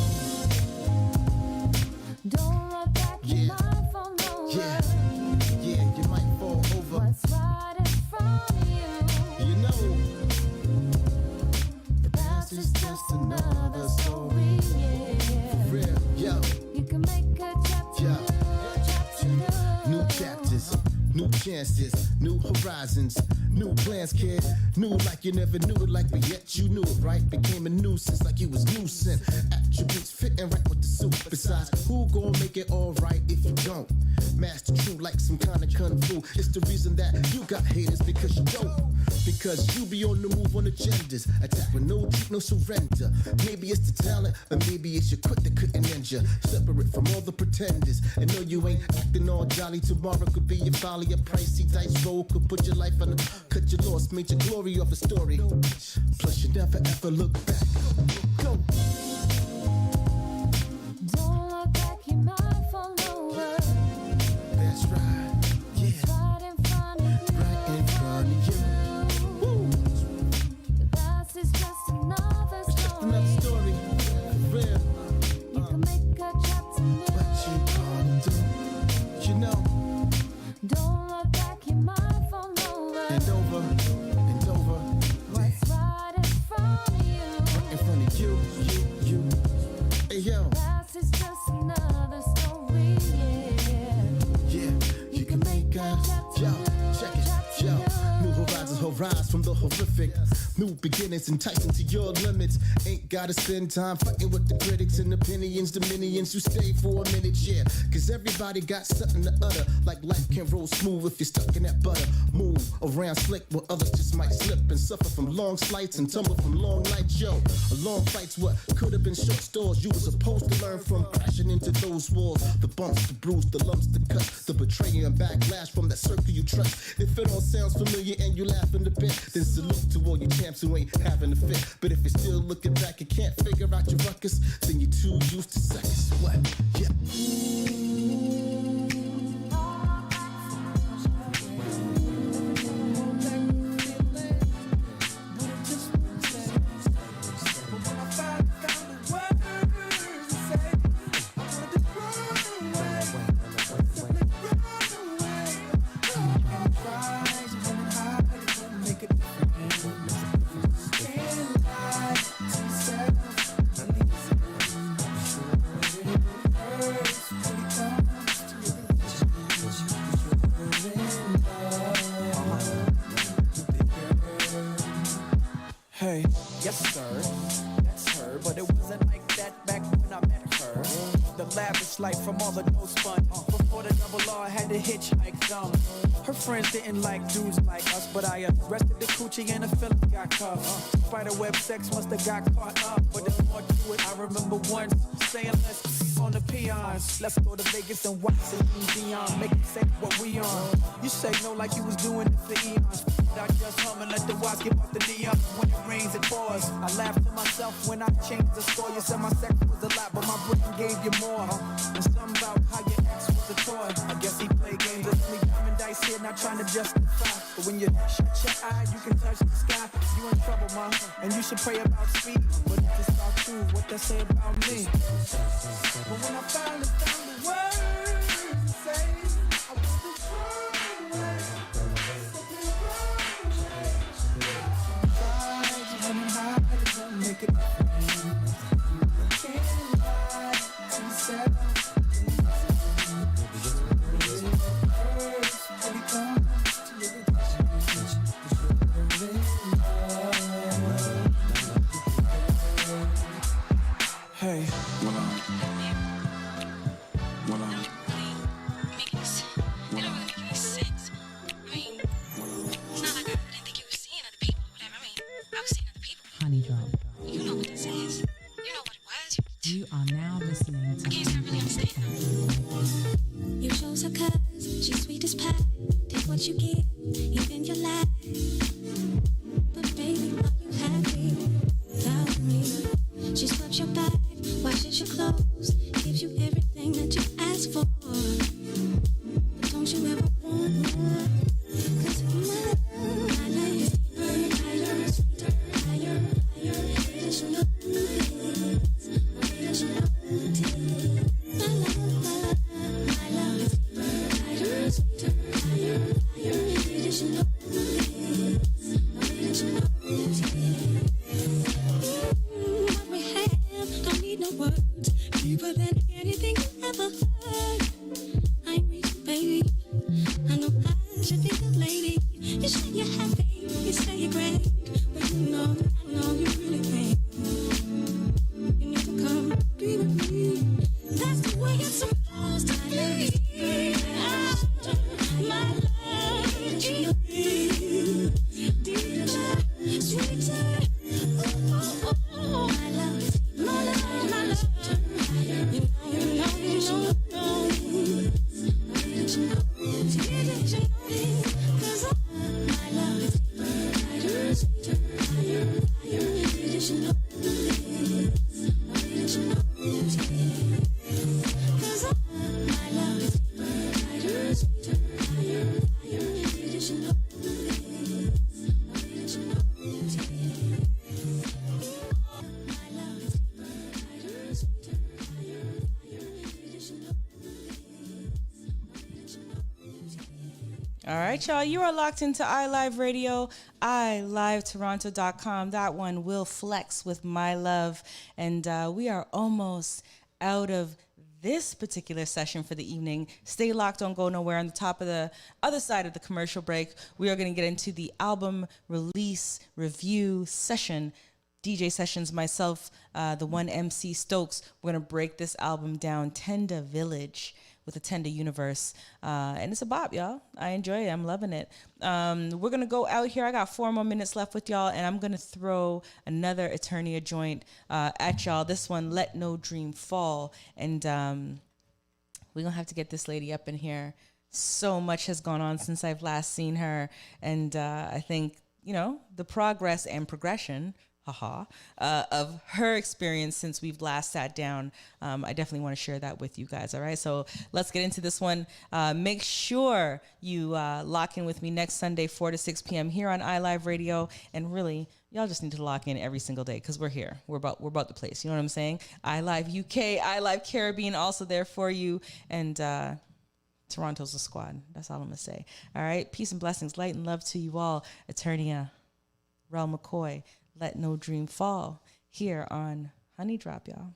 Don't look back, you might fall over. Yeah, you might fall over. What's right in front of you? You know, the past is just another story. Yeah. for real, yo. You can make a chapter new. New chapters, new chances, new horizons, new plans, kid. New like you never knew it, like, but yet you knew it, right? Became a nuisance like you was loosened. Attributes fitting right with the suit. Besides, who gon' make it all right if you don't? Master true like some kind of kung fu. It's the reason that you got haters because you don't. Because you be on the move on agendas. Attack with no cheat, no surrender. Maybe it's the talent, or maybe it's your quit that couldn't end you. Separate from all the pretenders. And no, you ain't acting all jolly. Tomorrow could be your folly. A pricey dice roll could put your life on the cut your loss, made your glory off a story. Plus you never ever look back. Go. Don't look back, you might fall over. That's right. Yeah. It's right in front of you. Right in front of you. Woo. The past is just another story. It's just another story. For real. You can make a chapter new. What you gonna do? You know. Don't look back, you might fall over. And over. And over. What's right in front of you? Right in front of you. Hey yo. Past is just another story. Yeah. You can make a. Yo. Check it. Yo. New horizons rise from the horrific. New beginnings enticing to your limits. Ain't gotta spend time fighting with the critics and opinions, dominions. You stay for a minute, yeah. Cause everybody got something to utter. Like life can roll smooth if you're stuck in that butter. Move around slick where others just might slip and suffer from long slights and tumble from long nights, yo. A long fight's what could have been short stores. You were supposed to learn from crashing into those walls. The bumps, the bruise, the lumps, the cuts, the betrayal and backlash from that circle you trust. If it all sounds familiar and you laughing a bit, then salute to all you champs who ain't having a fit. But if you're still looking back and can't figure out your ruckus, then you're too used to seconds. What? Yeah. Hey, yes sir, that's her, but it wasn't like that back when I met her. The lavish life from all the no spun. Before the double R had to hitchhike down. Her friends didn't like dudes like us, but I arrested the coochie and the feeling got cuffed. Spiderweb sex must have got caught up, but there's more to it. I remember once saying let's on the peons. Let's go to Vegas and watch Celine Dion. Make it say what we on. You say no like you was doing it for eons. I just hum and let the watch give off the neon. When it rains, it pours. I laugh to myself when I changed the score. You said my sex was a lot, but my brain gave you more. And something about how your ex was a toy. I guess he played games with me. Diamond dice here, not trying to justify. But when you shut your eye, you can touch the sky. You in trouble, ma. And you should pray about speed. But if you start truth, what they say about me. But when I finally found the words to say, I was the wrong way. Tried to run and hide, it won't make it. Can't lie to yourself. Hey, what on? What on? Making sense. It don't really make any sense. I mean, it's not like I didn't think you were seeing other people or whatever. I mean, I was seeing other people. Honey Drop. You know what this is. You know what it was. You are now listening to. I can't say I really understand though. You chose her cause she's sweet as pie. Take what you get, even your life. But baby, are you happy without me? She scrubs your back, washes your clothes, gives you everything that you ask for. But don't you ever want more? 'Cause my love is deeper, higher, sweeter, higher, higher. Does you know this? Does you know this? My love is deeper, higher, sweeter, higher, higher. Does you know this? Does you know this? What we have don't need no words. Deeper than anything you ever heard. I ain't reaching, baby. I know I should be the lady. You say you're happy, you say you're great, but you know that I know you really can't. You need to come be with me. That's the way it's supposed to be. My love is deeper, sweeter. My love is my love, my love. You know. Did you know? Did you know? 'Cause my love is brighter, sweeter, higher, higher. Did you know? Did you know? 'Cause my love is brighter, sweeter, higher, higher. Did you know? Did you know? All right, y'all. You are locked into iLive Radio, iLiveToronto.com. That one will flex with My Love. And we are almost out of this particular session for the evening. Stay locked, don't go nowhere. On the top of the other side of the commercial break, we are going to get into the album release review session. DJ sessions, myself, the one MC Stokes. We're going to break this album down, Tender Village, with a Tender Universe. And it's a bop, y'all. I enjoy it. I'm loving it. We're going to go out here. I got 4 more minutes left with y'all, and I'm going to throw another Eternia joint at y'all. This one, Let No Dream Fall. And we're going to have to get this lady up in here. So much has gone on since I've last seen her. And I think, you know, the progress and progression of her experience since we've last sat down. I definitely want to share that with you guys. All right. So let's get into this one. Make sure you lock in with me next Sunday, 4 to 6 p.m. here on iLive Radio. And really, y'all just need to lock in every single day because we're here. We're about the place. You know what I'm saying? iLive UK, iLive Caribbean also there for you. And Toronto's a squad. That's all I'm going to say. All right. Peace and blessings. Light and love to you all. Eternia, Rel McCoy. Let No Dream Fall here on Honey Drop, y'all.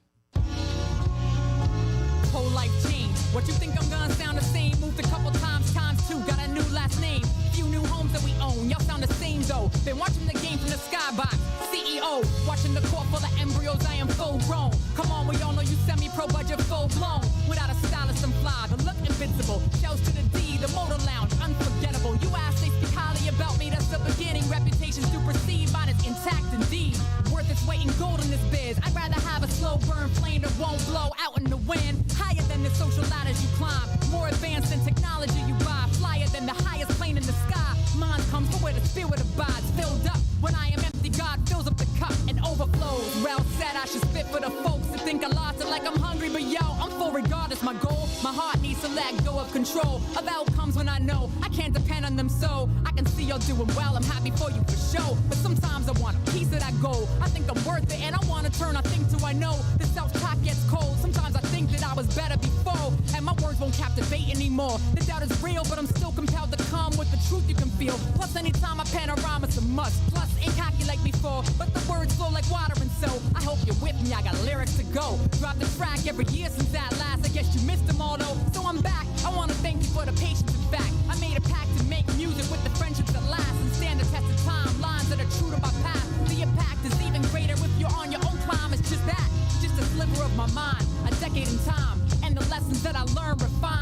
Whole life change. What you think I'm gonna sound the same? Moved a couple times, times 2, got a new last name. Few new homes that we own, y'all sound the same though. Been watching the game from the skybox. CEO, watching the court full of embryos, I am full grown. Come on, we all know you semi-pro budget full blown. Without a stylist and fly, the look invincible. Shouts to the D, the motor lounge, unforgettable. You ask, they speak highly about me, that's the beginning. Reputation supersede, mine is intact indeed. Worth its weight in gold in this biz. I'd rather have a slow burn flame that won't blow out in the wind. Higher than the social ladders you climb. More advanced than technology you buy. Flyer than the highest plane in the sky. Mine comes from where the spirit abides. Filled up when I am empty, God fills up the cup and overflows. Well said, I should spit for the folks that think I lost it like I'm hungry. But yo, I'm full regardless my goal. My heart needs to let go of control of outcomes when I know I can't depend on them. So I can see you're doing well, I'm happy for you for sure. But sometimes I want a piece of that gold. I think I'm worth it and I want to turn I think to I know the self-talk gets cold. Sometimes I think that I was better before, and my words won't captivate anymore. The doubt is real, but I'm still compelled to come with the truth you can feel. Plus, anytime I panorama's a must. Plus, ain't cocky like before, but the words flow like water, and so I hope you're with me. I got lyrics to go. Drop the track every year since that last. I guess you missed them all though, so I'm back. I wanna thank you for the patience and fact.